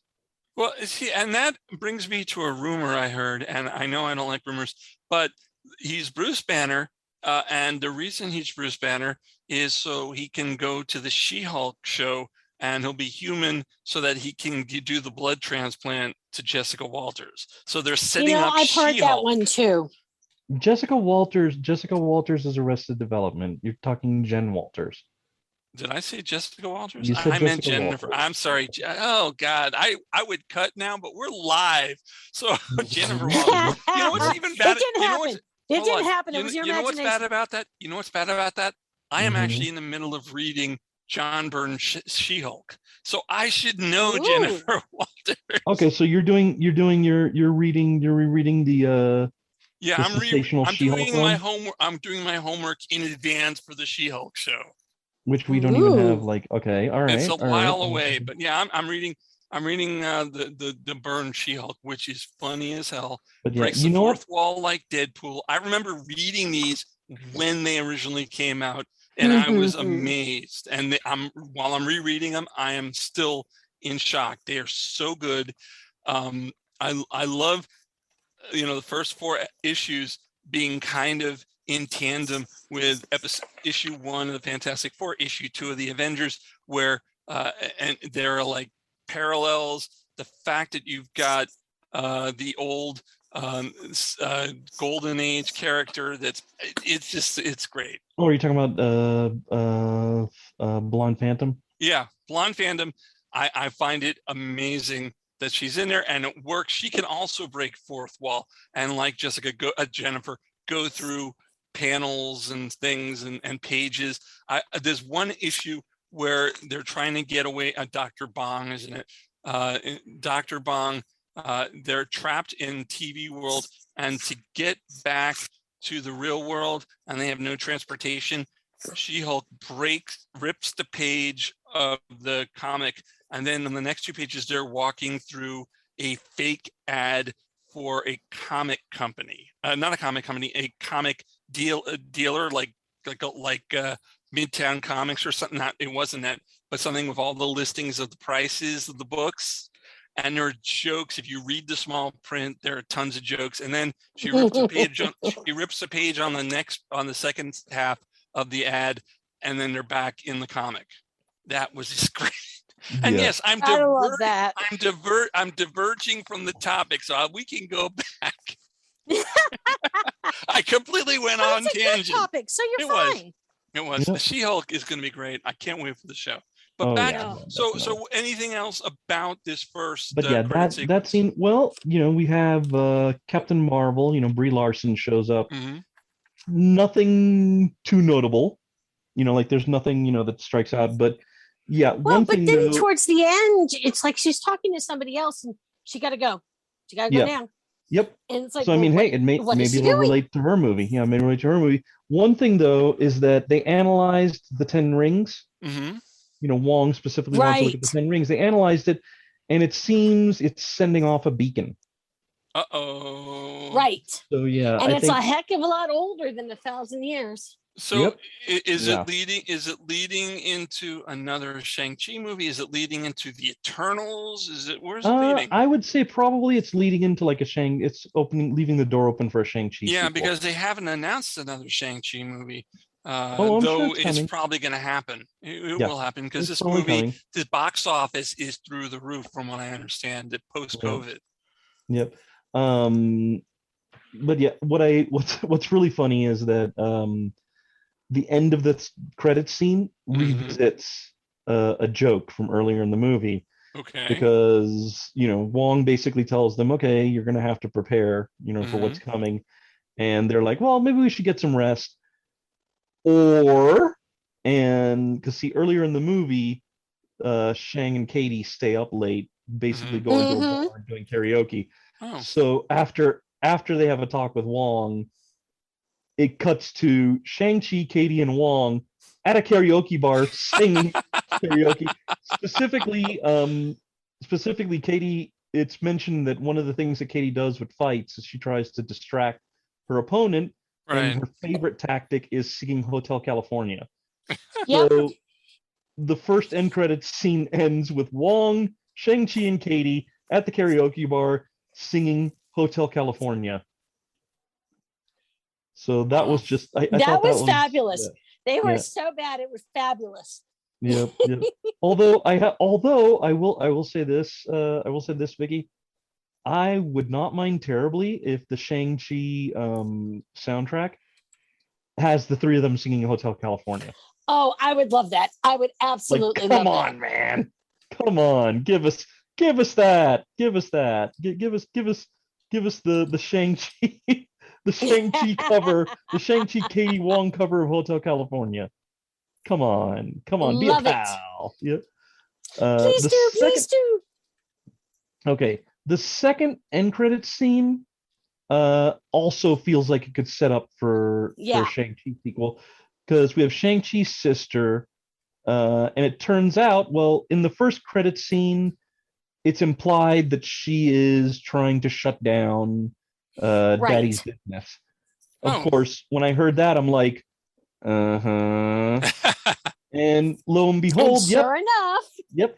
Well, see, and that brings me to a rumor I heard, and I know I don't like rumors, but he's Bruce Banner. And the reason he's Bruce Banner is so he can go to the She-Hulk show and he'll be human so that he can do the blood transplant to Jessica Walters. So they're setting up I've She-Hulk. heard that one too. Jessica Walters is Arrested Development. You're talking Jen Walters. Did I say Jessica Walters? I meant Jennifer. Walters. I'm sorry. Oh God, I would cut now, but we're live. So Jennifer Walters. You know what's even better? It didn't happen. It was your imagination. You know what's bad about that? You know what's bad about that? I am actually in the middle of reading John Byrne's She-Hulk, so I should know Jennifer Walters. Okay, so you're rereading the I'm doing my homework. I'm doing my homework in advance for the She-Hulk show, which we don't even have. Like, okay, all right, it's a while away, but yeah, I'm reading the Byrne She-Hulk, which is funny as hell. But yeah, breaks the fourth wall like Deadpool. I remember reading these when they originally came out, and I was amazed. And while I'm rereading them, I am still in shock. They are so good. I love, the first four issues being kind of in tandem with issue 1 of the Fantastic Four, issue 2 of the Avengers, where and there are like parallels. The fact that you've got the old Golden Age character, it's great. Oh, are you talking about Blonde Phantom? Yeah, Blonde Phantom. I find it amazing that she's in there and it works. She can also break fourth wall and, like Jennifer, go through panels and things and pages. There's one issue where they're trying to get away. Dr. Bong, isn't it? Dr. Bong, they're trapped in TV world, and to get back to the real world, and they have no transportation, She-Hulk rips the page of the comic, and then on the next 2 pages, they're walking through a fake ad for a comic company. Not a comic company, a comic dealer, like Midtown Comics or something. It wasn't that, but something with all the listings of the prices of the books. And there are jokes. If you read the small print, there are tons of jokes. And then she rips a page on the second half of the ad, and then they're back in the comic. That was just great. And yes, I'm diverging from the topic, so we can go back. I completely went on tangent. Topic, so you're fine. It was. Yep. She-Hulk is going to be great. I can't wait for the show. But back, so anything else about this first? But yeah, that scene. Well, we have Captain Marvel. Brie Larson shows up. Mm-hmm. Nothing too notable. Like there's nothing that strikes out. But yeah, one thing. But then towards the end, it's like she's talking to somebody else, and she got to go. She got to go now. Yep. And it's like, so maybe it'll relate to her movie. Yeah, maybe relate to her movie. One thing though is that they analyzed the 10 rings. Mm-hmm. Wong specifically wants to look at the 10 rings. They analyzed it, and it seems it's sending off a beacon. Right. So yeah, and it's a heck of a lot older than 1,000 years. So is it leading into another Shang-Chi movie? Is it leading into the Eternals? Where's it leading? I would say probably it's leading into like leaving the door open for a Shang-Chi. Yeah, sequel. because they haven't announced another Shang-Chi movie. Though sure it's probably going to happen. It will happen because this movie, the box office is through the roof, from what I understand, post-COVID. Yep. But yeah, what's really funny is that the end of the credit scene revisits a joke from earlier in the movie. Okay. Because Wong basically tells them, okay, you're going to have to prepare, for what's coming, and they're like, well, maybe we should get some rest. Because earlier in the movie, Shang and Katie stay up late, basically going to a bar and doing karaoke. Oh. So after they have a talk with Wong, it cuts to Shang-Chi, Katie, and Wong at a karaoke bar singing karaoke. Specifically, Katie. It's mentioned that one of the things that Katie does with fights is she tries to distract her opponent. Right. And her favorite tactic is singing Hotel California. Yep. So the first end credits scene ends with Wong, Shang-Chi, and Katie at the karaoke bar singing Hotel California. So that was just that was fabulous. They were so bad, it was fabulous. Yep. Although I will say this, Vicky. I would not mind terribly if the Shang-Chi soundtrack has the three of them singing Hotel California. Oh, I would love that. I would absolutely love that. Come on, man. Come on. Give us that. Give us the Shang-Chi the Shang-Chi cover, the Shang-Chi Katie Wong cover of Hotel California. Come on. Be love a pal. Yep. Please do. Okay. The second end credits scene also feels like it could set up for a Shang-Chi sequel, because we have Shang-Chi's sister, and it turns out, well, in the first credit scene, it's implied that she is trying to shut down Daddy's business. Of course, when I heard that, I'm like, and lo and behold, sure enough,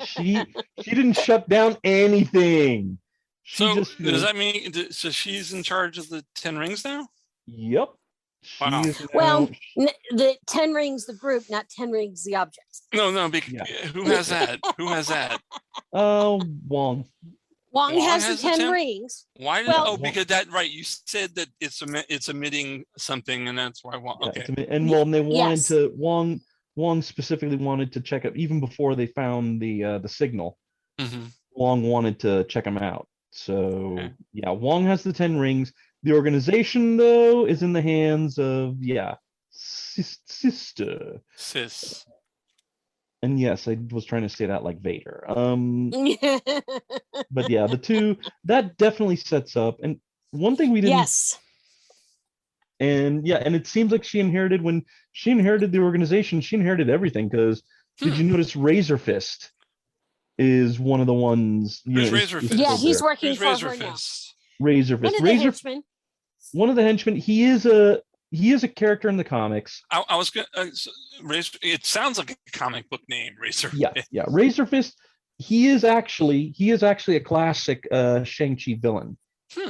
she didn't shut down anything. Does that mean so she's in charge of the 10 rings now? Yep. Wow. Well, the 10 rings, the group, not 10 rings, the objects. No. Who has that? Who has that? Wong. Wong has the 10 rings. Why? Because you said that it's emitting something, and that's why Wong. Okay. And they wanted to. Wong specifically wanted to check it even before they found the signal. Mm-hmm. Wong wanted to check them out. So Wong has the 10 rings. The organization, though, is in the hands of sister. Sis. And yes, I was trying to say that like Vader. But yeah, the two, that definitely sets up. And one thing we didn't. Yes. And and it seems like when she inherited the organization, she inherited everything. Because did you notice Razor Fist is one of the ones? Razor Fist? Yeah, he's working for Razor her Fist? now. Razor Fist. One of the henchmen. One of the henchmen. he is a character in the comics. I was going to it sounds like a comic book name, Razor. Yeah. Razor Fist. He is actually a classic Shang-Chi villain,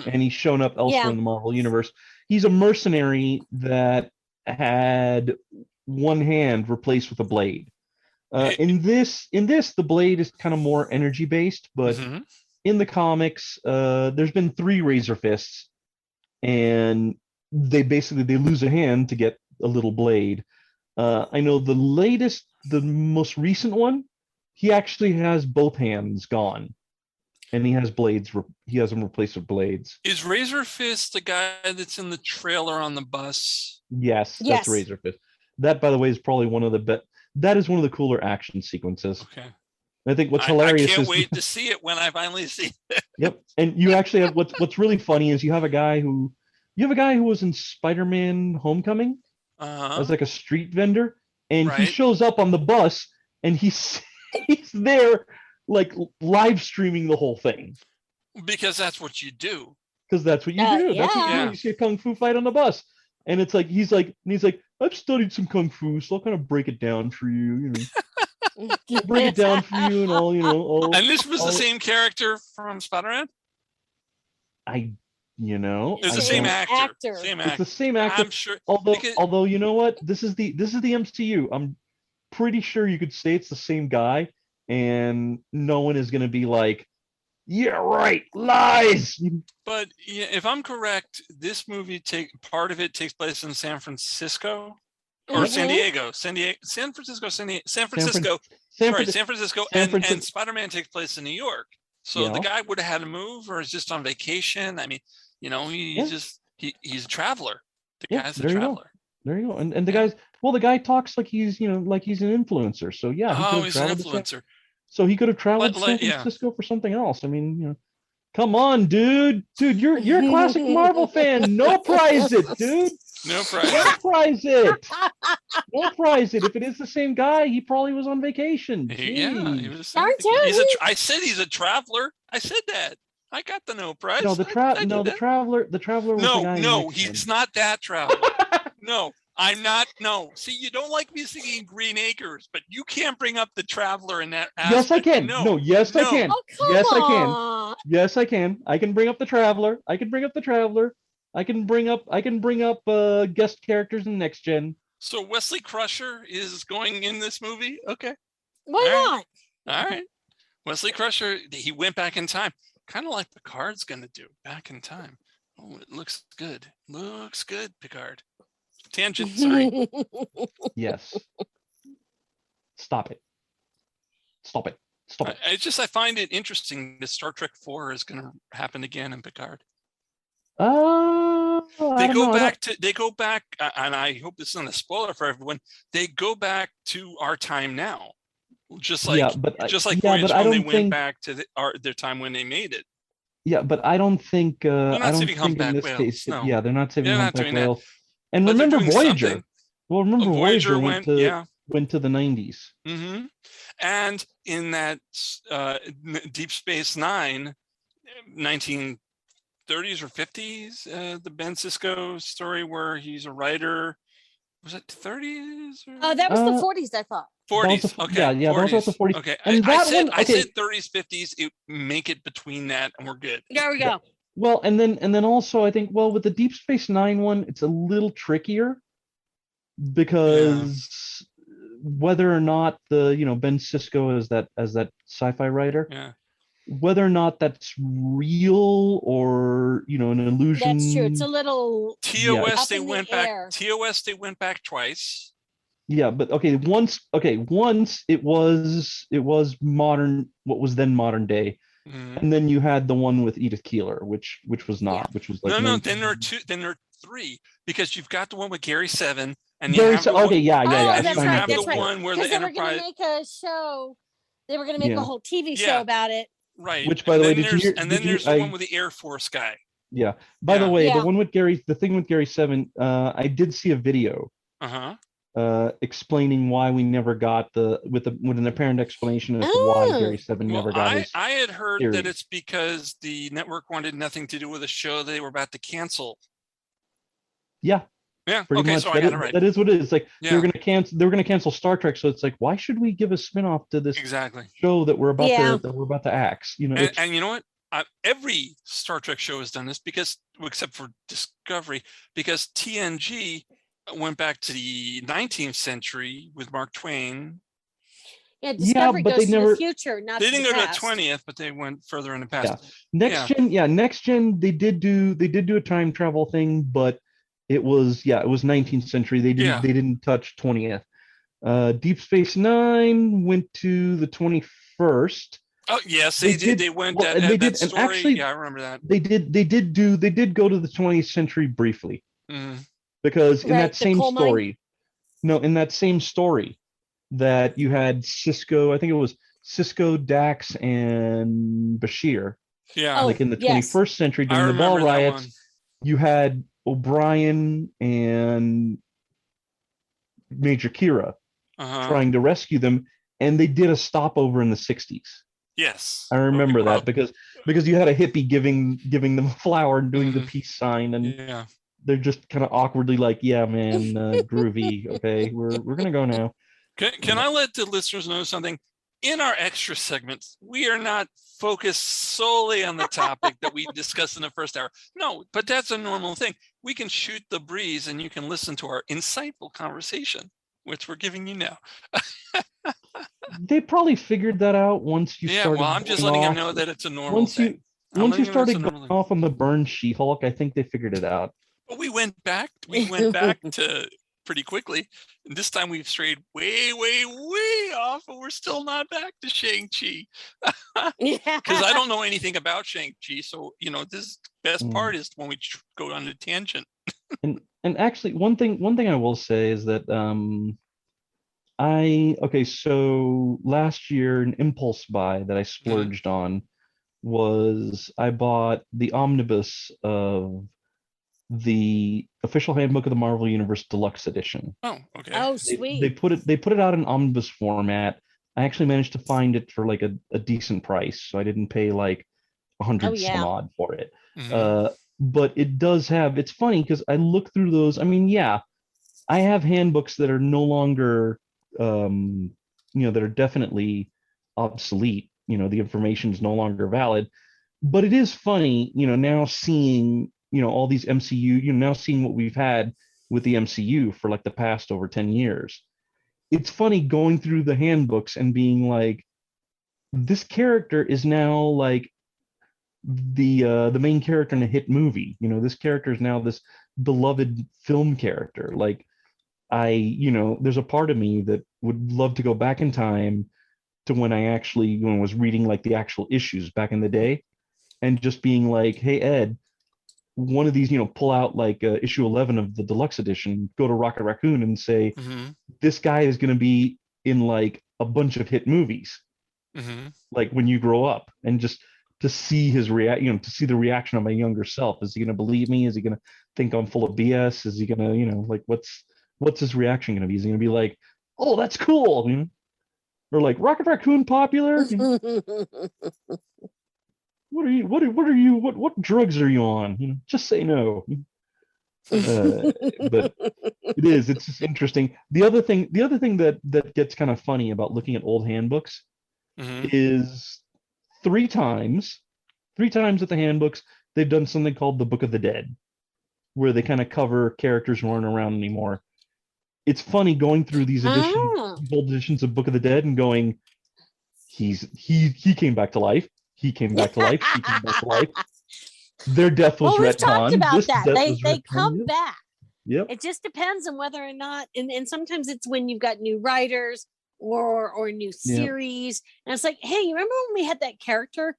and he's shown up elsewhere in the Marvel universe. He's a mercenary that had one hand replaced with a blade. In this, the blade is kind of more energy based, but in the comics, there's been 3 Razor Fists, and they lose a hand to get a little blade. I know the most recent one, he actually has both hands gone, and he has blades. He has them replaced with blades. Is Razor Fist the guy that's in the trailer on the bus? Yes, that's Razor Fist. That, by the way, is probably one of the cooler action sequences. Okay. I think what's hilarious I can't wait to see it when I finally see it. Yep. And you actually have what's really funny is you have a guy who was in Spider-Man Homecoming as like a street vendor, and he shows up on the bus, and he's there like live streaming the whole thing. Because that's what you do. Because that's what you do. Yeah. That's what you do. You see a kung fu fight on the bus. And it's like he's like, I've studied some kung fu, so I'll kind of break it down for you, break it down for you and all. And this was the same character from Spider-Man? It's the same actor. It's the same actor. I'm sure. Although you know what? This is the MCU. I'm pretty sure you could say it's the same guy, and no one is going to be like, yeah, right, lies. But if I'm correct, this movie part of it takes place in San Francisco or San Diego. San Francisco, and Spider-Man takes place in New York. So the guy would have had to move, or is just on vacation. I mean, he's a traveler. The guy's a traveler. There you go. And the guy talks like he's an influencer. So yeah, he's an influencer. So he could have traveled to San Francisco for something else. I mean, come on, dude. Dude, you're a classic Marvel fan. No prize it, dude. No prize. No prize it. No prize it. If it is the same guy, he probably was on vacation. Yeah, he was. I said he's a traveler. I said that. I got the no prize. No, the traveler. The traveler. Was the guy he's not that traveler. No. I'm not. No, see, you don't like me singing Green Acres, but you can't bring up the traveler in that aspect. Yes, I can. I can. Oh, yes, on. I can. Yes, I can. I can bring up the traveler. I can bring up guest characters in Next Gen. So Wesley Crusher is going in this movie. Okay. Why not? All right. Wesley Crusher. He went back in time, kind of like Picard's going to do. Back in time. Oh, it looks good. Looks good, Picard. Tangent, sorry. Yes. Stop it. I find it interesting that Star Trek 4 is going to happen again in Picard. They go back, and I hope this isn't a spoiler for everyone. They go back to our time now, just like they went back to their time when they made it. Yeah, but I don't think. They're not saving humpback whales. Case, no. Yeah, they're not saving humpback whales. And but remember Voyager. Something. Well, remember Voyager went to the 90s. Mm-hmm. And in that Deep Space Nine, 1930s or 50s, the Ben Sisko story where he's a writer. Was it 30s? That was the 40s, I thought. 40s. Okay. Yeah, 40s. That was the 40s. Okay. I said 30s, 50s. Make it between that, and we're good. There we go. Well, and then also I think with the Deep Space Nine one, it's a little trickier because whether or not the Ben Sisko as that sci-fi writer, whether or not that's real or an illusion. That's true. It's a little TOS. They went back. TOS. They went back twice. Yeah, but once it was modern. What was then modern day. Mm-hmm. And then you had the one with Edith Keeler, which was not, which was like no. Then there are two. Then there are three because you've got the one with Gary Seven, and That's right. the one where the Enterprise. They were going to make a show. They were going to make a whole TV show about it. Right. Which, by the way, there's the one with the Air Force guy. Yeah. By the way, the thing with Gary Seven, I did see a video. Explaining why we never got with an apparent explanation as to why Gary Seven never got his I had heard series. that it's because the network wanted nothing to do with a show they were about to cancel. Yeah. Yeah. Pretty Okay. much. So I got it right. That is what it is. Like Yeah. they were going to cancel Star Trek, so it's like, why should we give a spin-off to this Exactly. show that we're about Yeah. to axe? You know, And you know what? Every Star Trek show has done this because, except for Discovery, because TNG went back to the 19th century with Mark Twain. Yeah, Discovery but goes they to never- the future, not They to didn't the go to past. the 20th, but they went further in the past. Next gen they did do a time travel thing, but it was 19th century. They didn't touch 20th. Deep Space Nine went to the 21st. Oh yes, they did. They went well, and they did, story. and actually, yeah, I remember that. They did go to the 20th century briefly, because in that same story, in that same story, that you had Cisco. I think it was Cisco, Dax, and Bashir. Yeah, like in the 21st century during I the ball remember that riots, one. you had O'Brien and Major Kira trying to rescue them, and they did a stopover in the 60s. Yes, I remember that because you had a hippie giving them a flower and doing the peace sign, and they're just kind of awkwardly like, "Yeah, man, groovy. Okay, we're gonna go now." Can I let the listeners know something? In our extra segments, we are not focused solely on the topic that we discussed in the first hour. No, but that's a normal thing. We can shoot the breeze, and you can listen to our insightful conversation, which we're giving you now. They probably figured that out once you started. Well, I'm just letting them know that it's a normal thing. Once you started going off on the Burn She-Hulk, I think they figured it out. But we went back to pretty quickly. And this time we've strayed way off, and we're still not back to Shang-Chi. Because I don't know anything about Shang-Chi. So, this best part is when we go on a tangent. and actually, one thing I will say is that so last year an impulse buy that I splurged on was I bought the omnibus of the official handbook of the Marvel Universe Deluxe Edition. Oh, okay. Oh, sweet. They put it out in omnibus format. I actually managed to find it for like a decent price, so I didn't pay like 100 some odd for it. But it does have. It's funny because I look through those. I mean, I have handbooks that are no longer, that are definitely obsolete. The information is no longer valid. But it is funny, now seeing, all these MCU, now seeing what we've had with the MCU for like the past over 10 years. It's funny going through the handbooks and being like, this character is now like the main character in a hit movie. This character is now this beloved film character. Like there's a part of me that would love to go back in time to when I actually was reading like the actual issues back in the day, and just being like, hey Ed, one of these, pull out like issue 11 of the deluxe edition, go to Rocket Raccoon and say, this guy is going to be in like a bunch of hit movies, like when you grow up, and just to see his to see the reaction of my younger self. Is he going to believe me? Is he going to think I'm full of BS? Is he going to, like, what's his reaction going to be? Is he going to be like, oh, that's cool? Or like, Rocket Raccoon popular? What drugs are you on? Just say no. But it's just interesting. The other thing that gets kind of funny about looking at old handbooks is three times at the handbooks, they've done something called the Book of the Dead, where they kind of cover characters who aren't around anymore. It's funny going through these editions, these old editions of Book of the Dead, and going, he came back to life. He came back to life. He came back to life. Their death was retconned. We've talked about that. They come retconned. back. Yep. It just depends on whether or not, and sometimes it's when you've got new writers or new series, and it's like, hey, you remember when we had that character?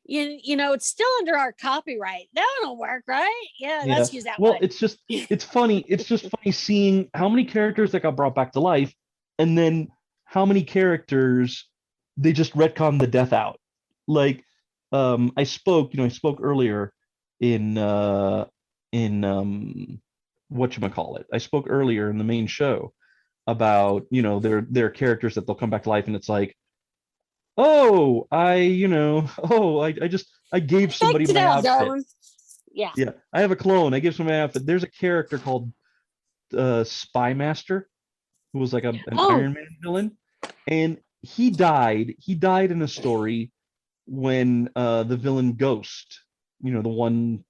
It's still under our copyright. That don't work, right? Yeah, let's use that one. Well, it's funny. It's just funny seeing how many characters that got brought back to life, and then how many characters they just retcon the death out. Like, I spoke earlier in whatchamacallit. I spoke earlier in the main show about, their characters that they'll come back to life, and it's like, I gave somebody my outfit. Yeah. Yeah, I have a clone. I give somebody my outfit. There's a character called Spymaster, who was like an Oh. Iron Man villain, and he died. He died in a story when the villain Ghost, the one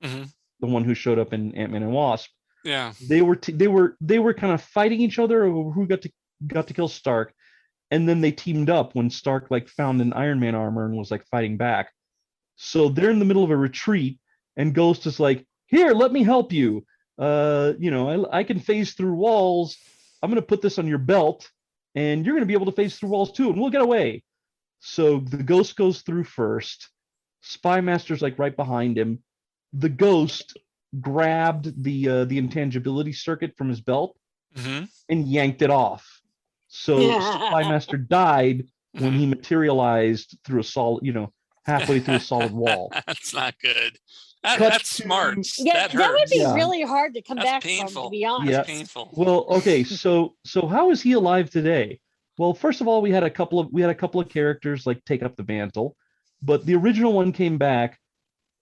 who showed up in Ant-Man and Wasp. Yeah. They were kind of fighting each other over who got to kill Stark, and then they teamed up when Stark like found an Iron Man armor and was like fighting back. So they're in the middle of a retreat, and Ghost is like, "Here, let me help you. I can phase through walls. I'm gonna put this on your belt, and you're gonna be able to phase through walls too, and we'll get away." So the Ghost goes through first. Spymaster's like right behind him. The Ghost grabbed the intangibility circuit from his belt and yanked it off. So Spymaster died when he materialized through a solid, halfway through a solid wall. That's not good. That's smart. Yeah, that would be Yeah. really hard to come That's back painful. from, to be honest. Yeah. That's painful. Well, okay, so how is he alive today? Well, first of all, we had a couple of characters like take up the mantle, but the original one came back.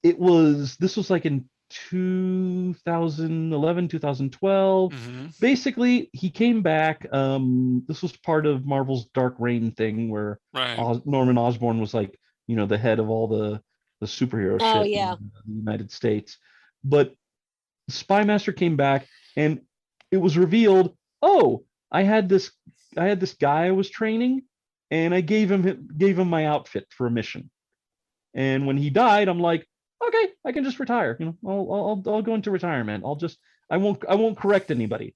This was like in 2011, 2012. Basically, he came back. This was part of Marvel's Dark Reign thing where Right. Norman Osborn was like, the head of all the superhero Oh, shit yeah. in the United States. But Spymaster came back, and it was revealed, oh, I had this guy I was training, and I gave him my outfit for a mission. And when he died, I'm like, okay, I can just retire. I'll go into retirement. I won't correct anybody.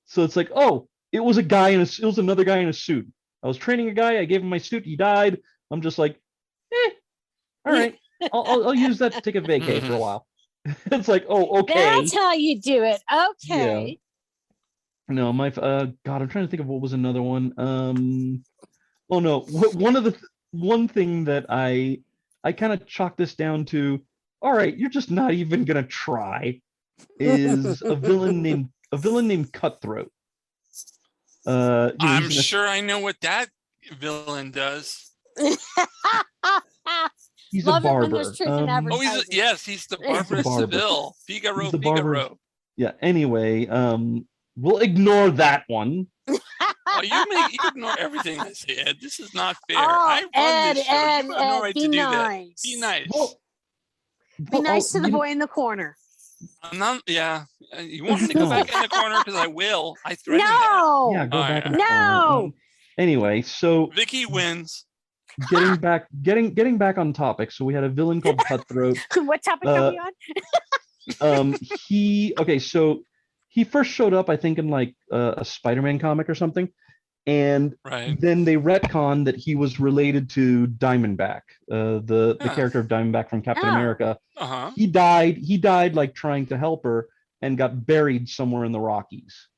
So it's like, oh, it was another guy in a suit. I was training a guy. I gave him my suit. He died. I'm just like, all right. I'll use that to take a vacay for a while. It's like, oh, okay. That's how you do it. Okay. No, God, I'm trying to think of what was another one. Oh no, one thing that I kind of chalked this down to. All right, you're just not even gonna try. Is a villain named Cutthroat. I'm sure I know what that villain does. He's Love a it when barber. there's truth in advertising. He's the barber of barber. Seville. Figaro, He's the barber. Figaro. Yeah. Anyway, we'll ignore that one. Oh, you ignore everything I say, Ed. This is not fair. Oh, I run Ed, this show. Ed, You have no Ed, right be to do nice. that. Be nice. Be nice to the boy in the corner. I'm not. Yeah. You want me to go back in the corner? Because I will. I threaten No. Yeah, go back. yeah. in the corner. No. Anyway, so Vicky wins. getting back on topic. So we had a villain called Cutthroat. What topic are we on? So he first showed up, I think, in like a Spider-Man comic or something, and then they retconned that he was related to Diamondback, the character of Diamondback from Captain America. He died like trying to help her and got buried somewhere in the Rockies.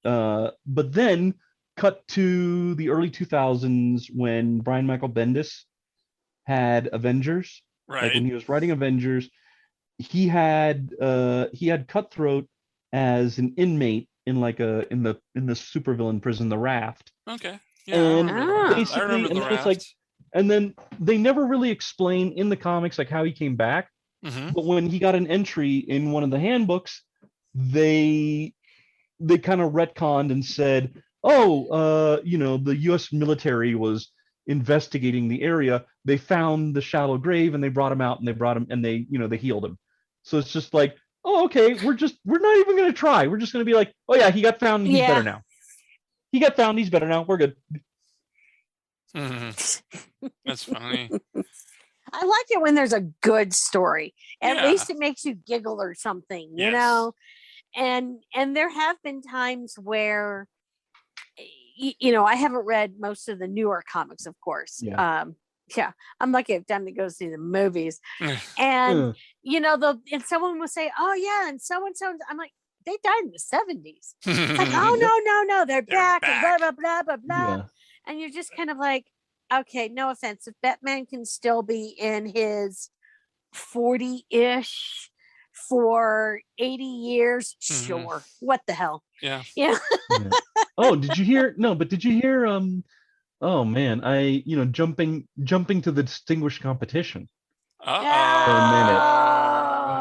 But then cut to the early 2000s when Brian Michael Bendis had Avengers. Like when he was writing Avengers, he had Cutthroat as an inmate in like in the supervillain prison, the Raft. Okay. Yeah, And I remember the then Raft. it's like, and then they never really explain in the comics like how he came back. But when he got an entry in one of the handbooks, they kind of retconned and said, the U.S. military was investigating the area. They found the shallow grave and they brought him out and they healed him. So it's just like, oh, okay, we're not even going to try. We're just going to be like, oh yeah, he got found. He's better now. He got found. He's better now. We're good. That's funny. I like it when there's a good story. At least it makes you giggle or something, you know? And there have been times where, I haven't read most of the newer comics, of course. I'm lucky I've time to go see the movies. And, and someone will say, oh yeah, and so-and-so, I'm like, they died in the 70s. It's like, oh no, they're back. And blah, blah, blah, blah, blah. Yeah. And you're just kind of like, okay, no offense. If Batman can still be in his 40-ish for 80 years, sure. What the hell? Yeah. Oh, did you hear? No, but did you hear? Oh man, jumping to the distinguished competition. For a minute.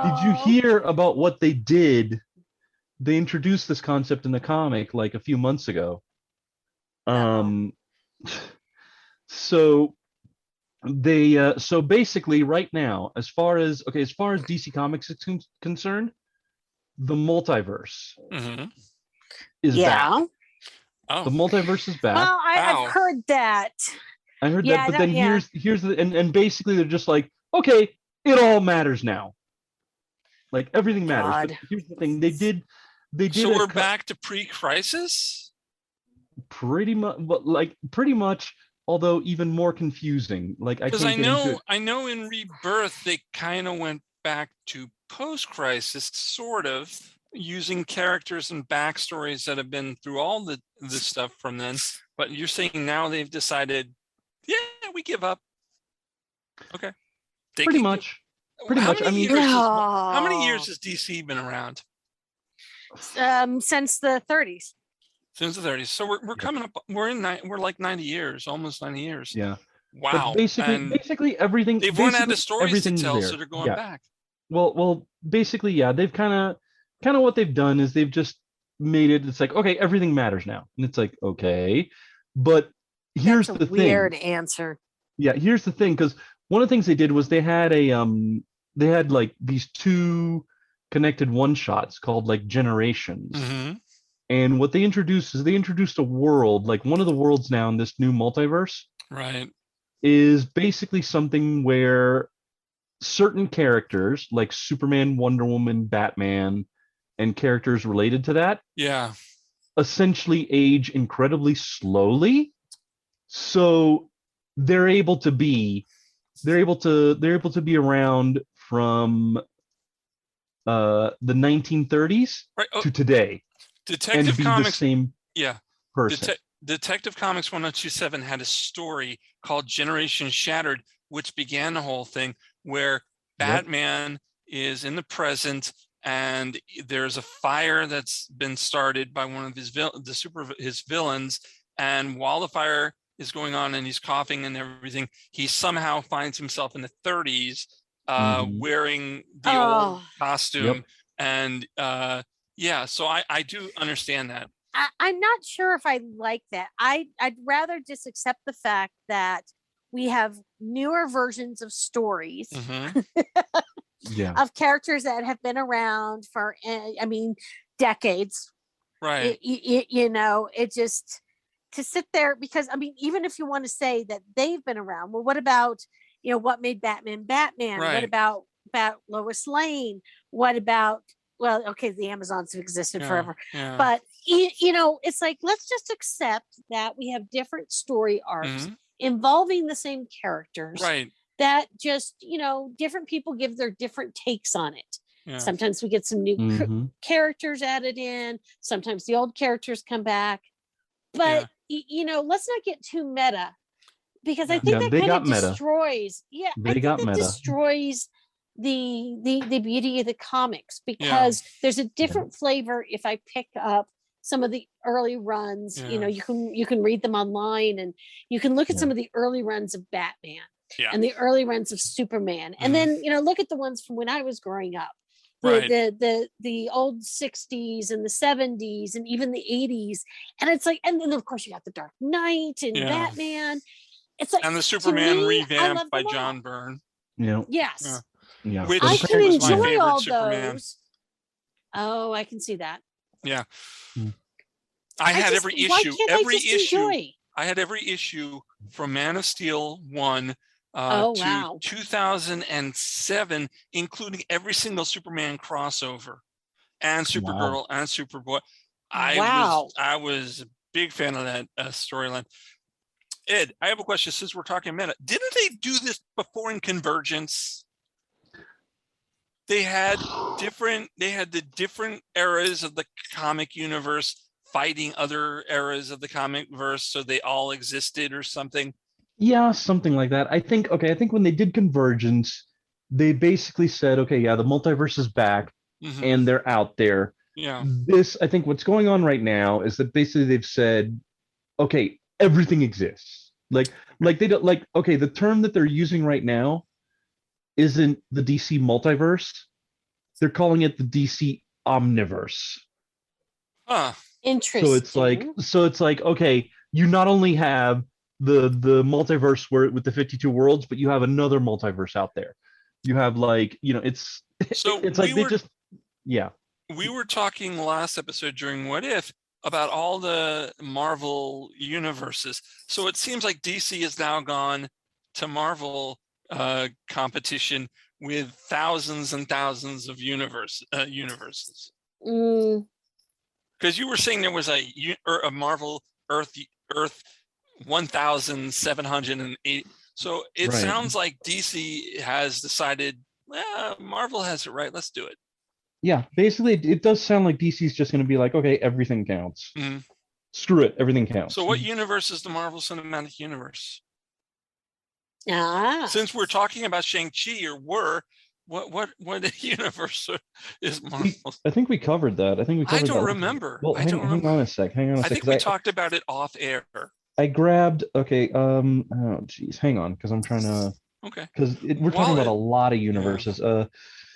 Did you hear about what they did they introduced this concept in the comic like a few months ago. So they so basically right now, as far as DC Comics is concerned, the multiverse is back. Oh. The multiverse is back. Well, I've heard that. I heard that, but then here's the and basically they're just like, okay, it all matters now. Like everything matters. But here's the thing: they did. So we're back to pre-crisis. Pretty much, although even more confusing. Like because I know in Rebirth they kind of went back to post-crisis, sort of using characters and backstories that have been through all the stuff from then. But you're saying now they've decided, yeah, we give up. Okay. Pretty much. I mean, how many years has DC been around? Since the 30s. Since the 30s. So we're coming up. We're like 90 years, almost 90 years. Yeah. Wow. But basically everything. They've run out of stories to tell, so they're going back. Well, basically, yeah. They've kind of what they've done is they've just made it. It's like, okay, everything matters now, and it's like, okay, but here's the thing. Weird answer. Yeah, here's the thing, because one of the things they did was they had like these two connected one shots called like Generations. And what they introduced is a world, like one of the worlds now in this new multiverse, right, is basically something where certain characters like Superman, Wonder Woman, Batman, and characters related to that, essentially age incredibly slowly. So they're able to be around from the 1930s to today. Detective and be Comics, the same person. Detective Comics 1027 had a story called Generation Shattered, which began the whole thing where Batman is in the present and there's a fire that's been started by one of his villains, and while the fire is going on and he's coughing and everything, he somehow finds himself in the 30s wearing the old costume and so I do understand that. I'm not sure if I like that. I'd rather just accept the fact that we have newer versions of stories of characters that have been around for, decades. Right. It just to sit there, because even if you want to say that they've been around, well, what about what made Batman Batman? Right. What about Lois Lane? What about the Amazons have existed forever, but it's like, let's just accept that we have different story arcs involving the same characters, right? That just different people give their different takes on it. Sometimes we get some new characters added in, sometimes the old characters come back, but let's not get too meta, because I think that kind of destroys destroys the beauty of the comics, because there's a different flavor if I pick up some of the early runs. You can read them online, and you can look at some of the early runs of Batman and the early runs of Superman, and then look at the ones from when I was growing up, the old 60s and the 70s and even the 80s, and it's like, and then of course you got the Dark Knight and Batman. It's like, and the Superman revamped by John Byrne. Yes. Yeah, which I can enjoy all Superman. those. Oh, I can see that. Yeah, I had every issue. I had every issue from Man of Steel 1 to 2007, including every single Superman crossover, and Supergirl and Superboy. I was a big fan of that storyline. Ed, I have a question. Since we're talking meta, didn't they do this before in Convergence? They had the different eras of the comic universe fighting other eras of the comic verse, so they all existed or something. Yeah, something like that. I think when they did Convergence, they basically said, okay, the multiverse is back and they're out there. Yeah. I think what's going on right now is that basically they've said, okay, everything exists. Like they don't the term that they're using right now isn't the DC multiverse. They're calling it the DC omniverse. Interesting. So it's like okay, you not only have the multiverse where with the 52 worlds, but you have another multiverse out there. You have like, it's So it's like we were talking last episode during What If about all the Marvel universes. So it seems like DC has now gone to Marvel competition with thousands and thousands of universes. Because you were saying there was a Marvel Earth 1708. So it sounds like DC has decided, Marvel has it right. Let's do it. Yeah, basically, it does sound like DC's just going to be like, okay, everything counts. Mm-hmm. Screw it, everything counts. So, what universe is the Marvel Cinematic Universe? Ah. Since we're talking about Shang-Chi, what universe is Marvel? I think we covered that. I don't remember. Well, hang on a sec. I think we talked about it off air. I grabbed. Okay. Oh, geez. Hang on, because I'm trying to. Okay. Because we're talking about a lot of universes.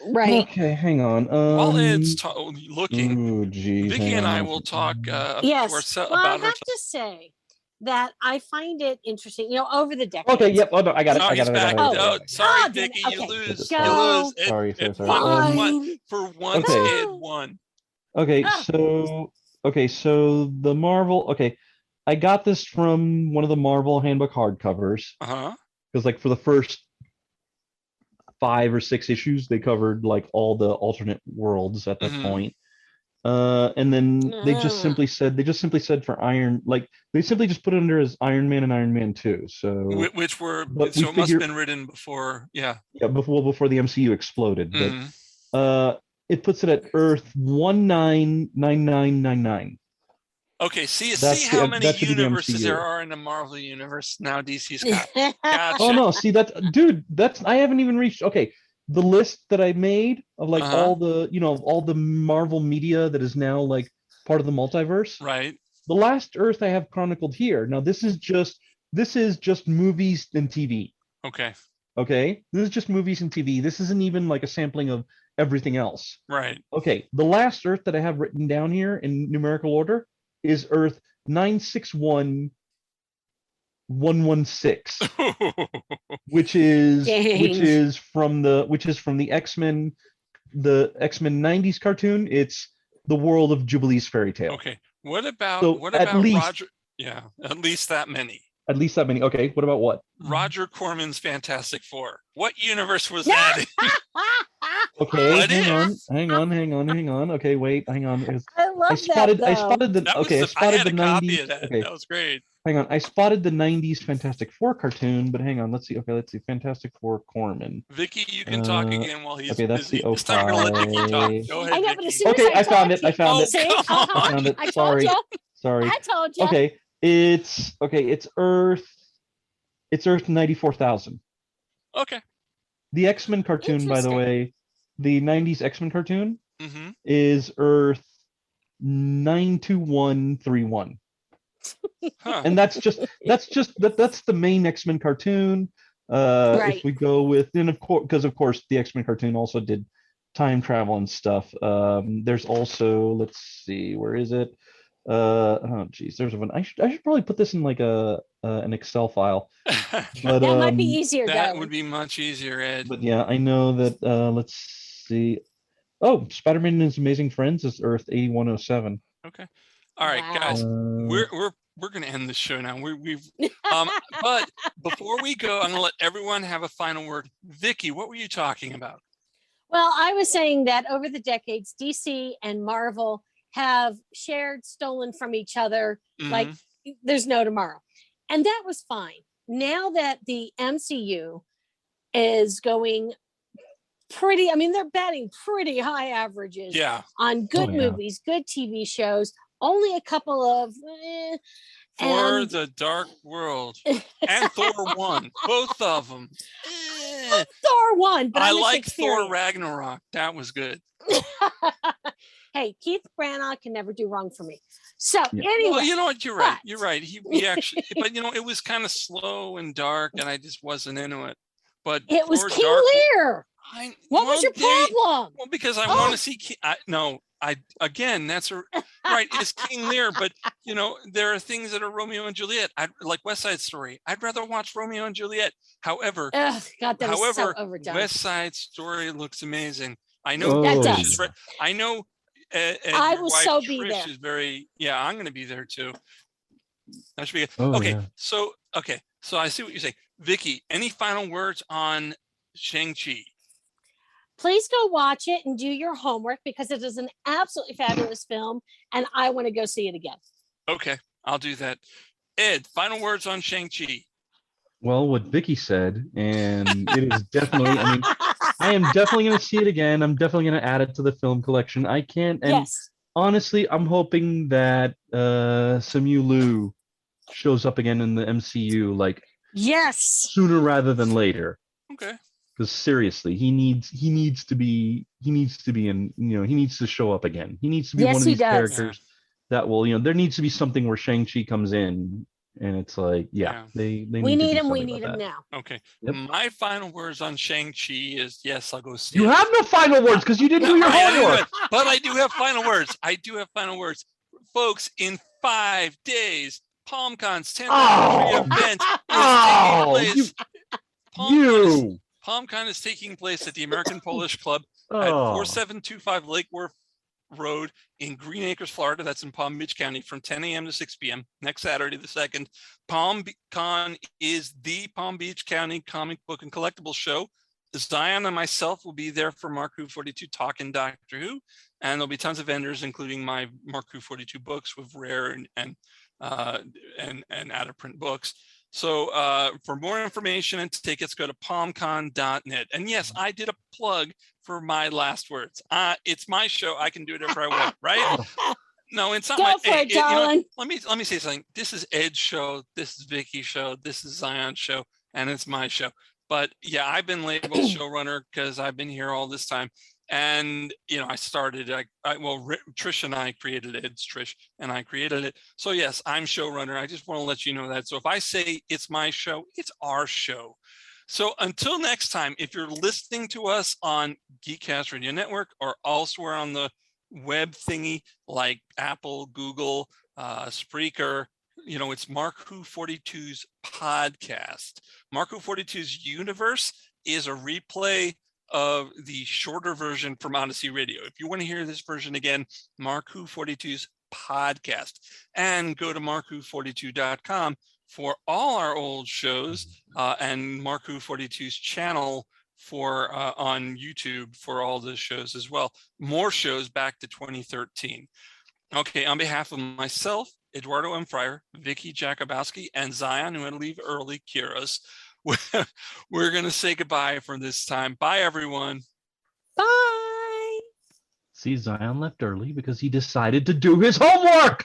Right. Okay, hang on. While Ed's looking, ooh, geez, Vicky and I will talk yes. about I have to say that I find it interesting. Over the decades. Okay, yep. Oh, no, I got it. No, I got it. Oh, sorry, Vicky, okay. you lose. Go. You lose. Sorry. For once, okay. Ed won. Okay, so the Marvel. Okay, I got this from one of the Marvel handbook hardcovers. Because like for the first 5 or 6 issues, they covered like all the alternate worlds at that point. And then they just simply said for Iron, like they simply just put it under as Iron Man and Iron Man 2. So it must have been written before, before the MCU exploded. But it puts it at Earth 199999. Okay, see how many universes there are in the Marvel universe now. DC's got. Gotcha. Oh no, see that's I haven't even reached. Okay, the list that I made of like all the Marvel media that is now like part of the multiverse. Right. The last Earth I have chronicled here. Now this is just movies and TV. Okay. Okay, this is just movies and TV. This isn't even like a sampling of everything else. Right. Okay, the last Earth that I have written down here in numerical order is Earth 961116, which is from the X-Men 90s cartoon. It's the world of Jubilee's fairy tale. Okay. What about Roger? Yeah, at least that many. At least that many. Okay. What about what? Roger Corman's Fantastic Four. What universe was that in? Okay, hang on. Okay, wait, hang on. I spotted the 90s. Of that. Okay. That was great. Hang on, I spotted the 90s Fantastic Four cartoon, but hang on, let's see. Fantastic Four Corman. Vicky, you can talk again while he's okay, that's busy. the It's time to let Vicky talk. Go ahead, I know, Vicky. but as soon as Okay, I found it. I found it. I found it. I Sorry. Sorry. I told you. Okay, it's Earth. It's Earth 94,000. Okay. The X-Men cartoon, by the way, the 90s X-Men cartoon is Earth 92131. And that's the main X-Men cartoon. Right. If we go with, and of course the X-Men cartoon also did time travel and stuff. There's also, let's see, where is it? Oh geez, there's one. I should probably put this in like an Excel file. But that might be easier. That would be much easier, Ed. But yeah, I know that. Let's see. Oh, Spider-Man and His Amazing Friends is Earth 8107. Okay. All right, guys. We're gonna end the show now. We've but before we go, I'm gonna let everyone have a final word. Vicky, what were you talking about? Well, I was saying that over the decades, DC and Marvel have stolen from each other like there's no tomorrow. And that was fine. Now that the MCU is going they're batting pretty high averages on good movies, good TV shows, only a couple of Thor: The Dark World and Thor 1, both of them. Thor 1, but I like Thor Ragnarok. That was good. Hey, Keith Branagh can never do wrong for me. So anyway, well, you know what? You're right. You're right. He actually, but it was kind of slow and dark, and I just wasn't into it. But it was King Lear. What was your problem? Well, because I want to see. Again, right, is King Lear, but there are things that are Romeo and Juliet. Like West Side Story. I'd rather watch Romeo and Juliet. However, God, that is so overdone. West Side Story looks amazing. I know. That does. I know. I will so be Trish there. Is very. Yeah, I'm going to be there too. That should be good. Oh, okay, yeah. so I see what you're saying, Vicky. Any final words on Shang-Chi? Please go watch it and do your homework because it is an absolutely fabulous film, and I want to go see it again. Okay, I'll do that. Ed, final words on Shang-Chi. Well, what Vicky said, and it is definitely, I am definitely going to see it again. I'm definitely going to add it to the film collection. I can't, and Yes. honestly, I'm hoping that Simu Liu shows up again in the MCU, like Yes. sooner rather than later. Okay. Because seriously, he needs to be in, he needs to show up again. He needs to be Yes, one of he these does. characters that will, there needs to be something where Shang-Chi comes in and it's like, they We need him. to do We something need about him that. now. Okay. Yep. My final words on Shang-Chi is yes, I'll go see You it. have no final words because you didn't do your homework. But I do have final words. Folks, in 5 days, PalmCon's 10th anniversary event is taking place. PalmCon is taking place at the American Polish Club at 4725 Lake Worth Road in Green Acres, Florida. That's in Palm Beach County from 10 a.m. to 6 p.m. next Saturday, the 2nd. PalmCon is the Palm Beach County comic book and collectibles show. Zion and myself will be there for Mark Who 42 talking Doctor Who, and there'll be tons of vendors, including my Mark Who 42 books with rare and out of print books. So for more information and tickets, go to palmcon.net. And yes, I did a plug for my last words. It's my show. I can do whatever I want, right? No, it's not Go my for it, darling. let me say something. This is Ed's show. This is Vicky's show. This is Zion's show, and it's my show. But yeah, I've been labeled showrunner because I've been here all this time. And, I started, Trish and I created it. It's Trish and I created it. So yes, I'm showrunner. I just want to let you know that. So if I say it's my show, it's our show. So until next time, if you're listening to us on Geekcast Radio Network or elsewhere on the web thingy like Apple, Google, Spreaker, it's Mark Who 42's podcast. Mark Who 42's universe is a replay of the shorter version from ODYSY Radio. If you want to hear this version again, Mark Who 42's podcast, and go to markwho42.com for all our old shows and Mark Who 42's channel for on YouTube for all the shows as well. More shows back to 2013. Okay, on behalf of myself, Eduardo M. Freyre, Vicky Jakubowski, and Zion, who had to leave early, Quiros, we're going to say goodbye for this time. Bye, everyone. Bye. See, Zion left early because he decided to do his homework.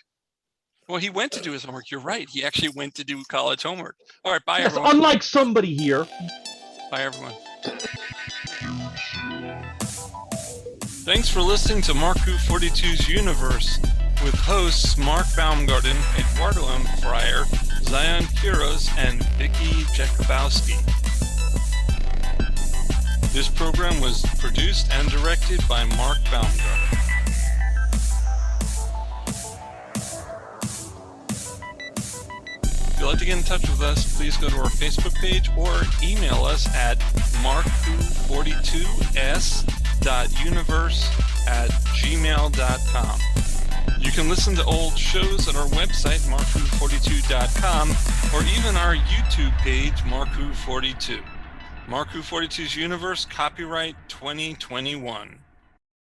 Well, he went to do his homework. You're right. He actually went to do college homework. All right, bye, Yes, everyone. unlike somebody here. Bye, everyone. Thanks for listening to Mark Who 42's Universe with hosts Mark Baumgarten, Eduardo M. Freyre, Zion Quiros, and Vicky Jakubowski. This program was produced and directed by Mark Baumgarten. If you'd like to get in touch with us, please go to our Facebook page or email us at markwho42s.universe@gmail.com. You can listen to old shows at our website, markwho42.com, or even our YouTube page, Mark Who 42. Mark Who 42's Universe, copyright 2021.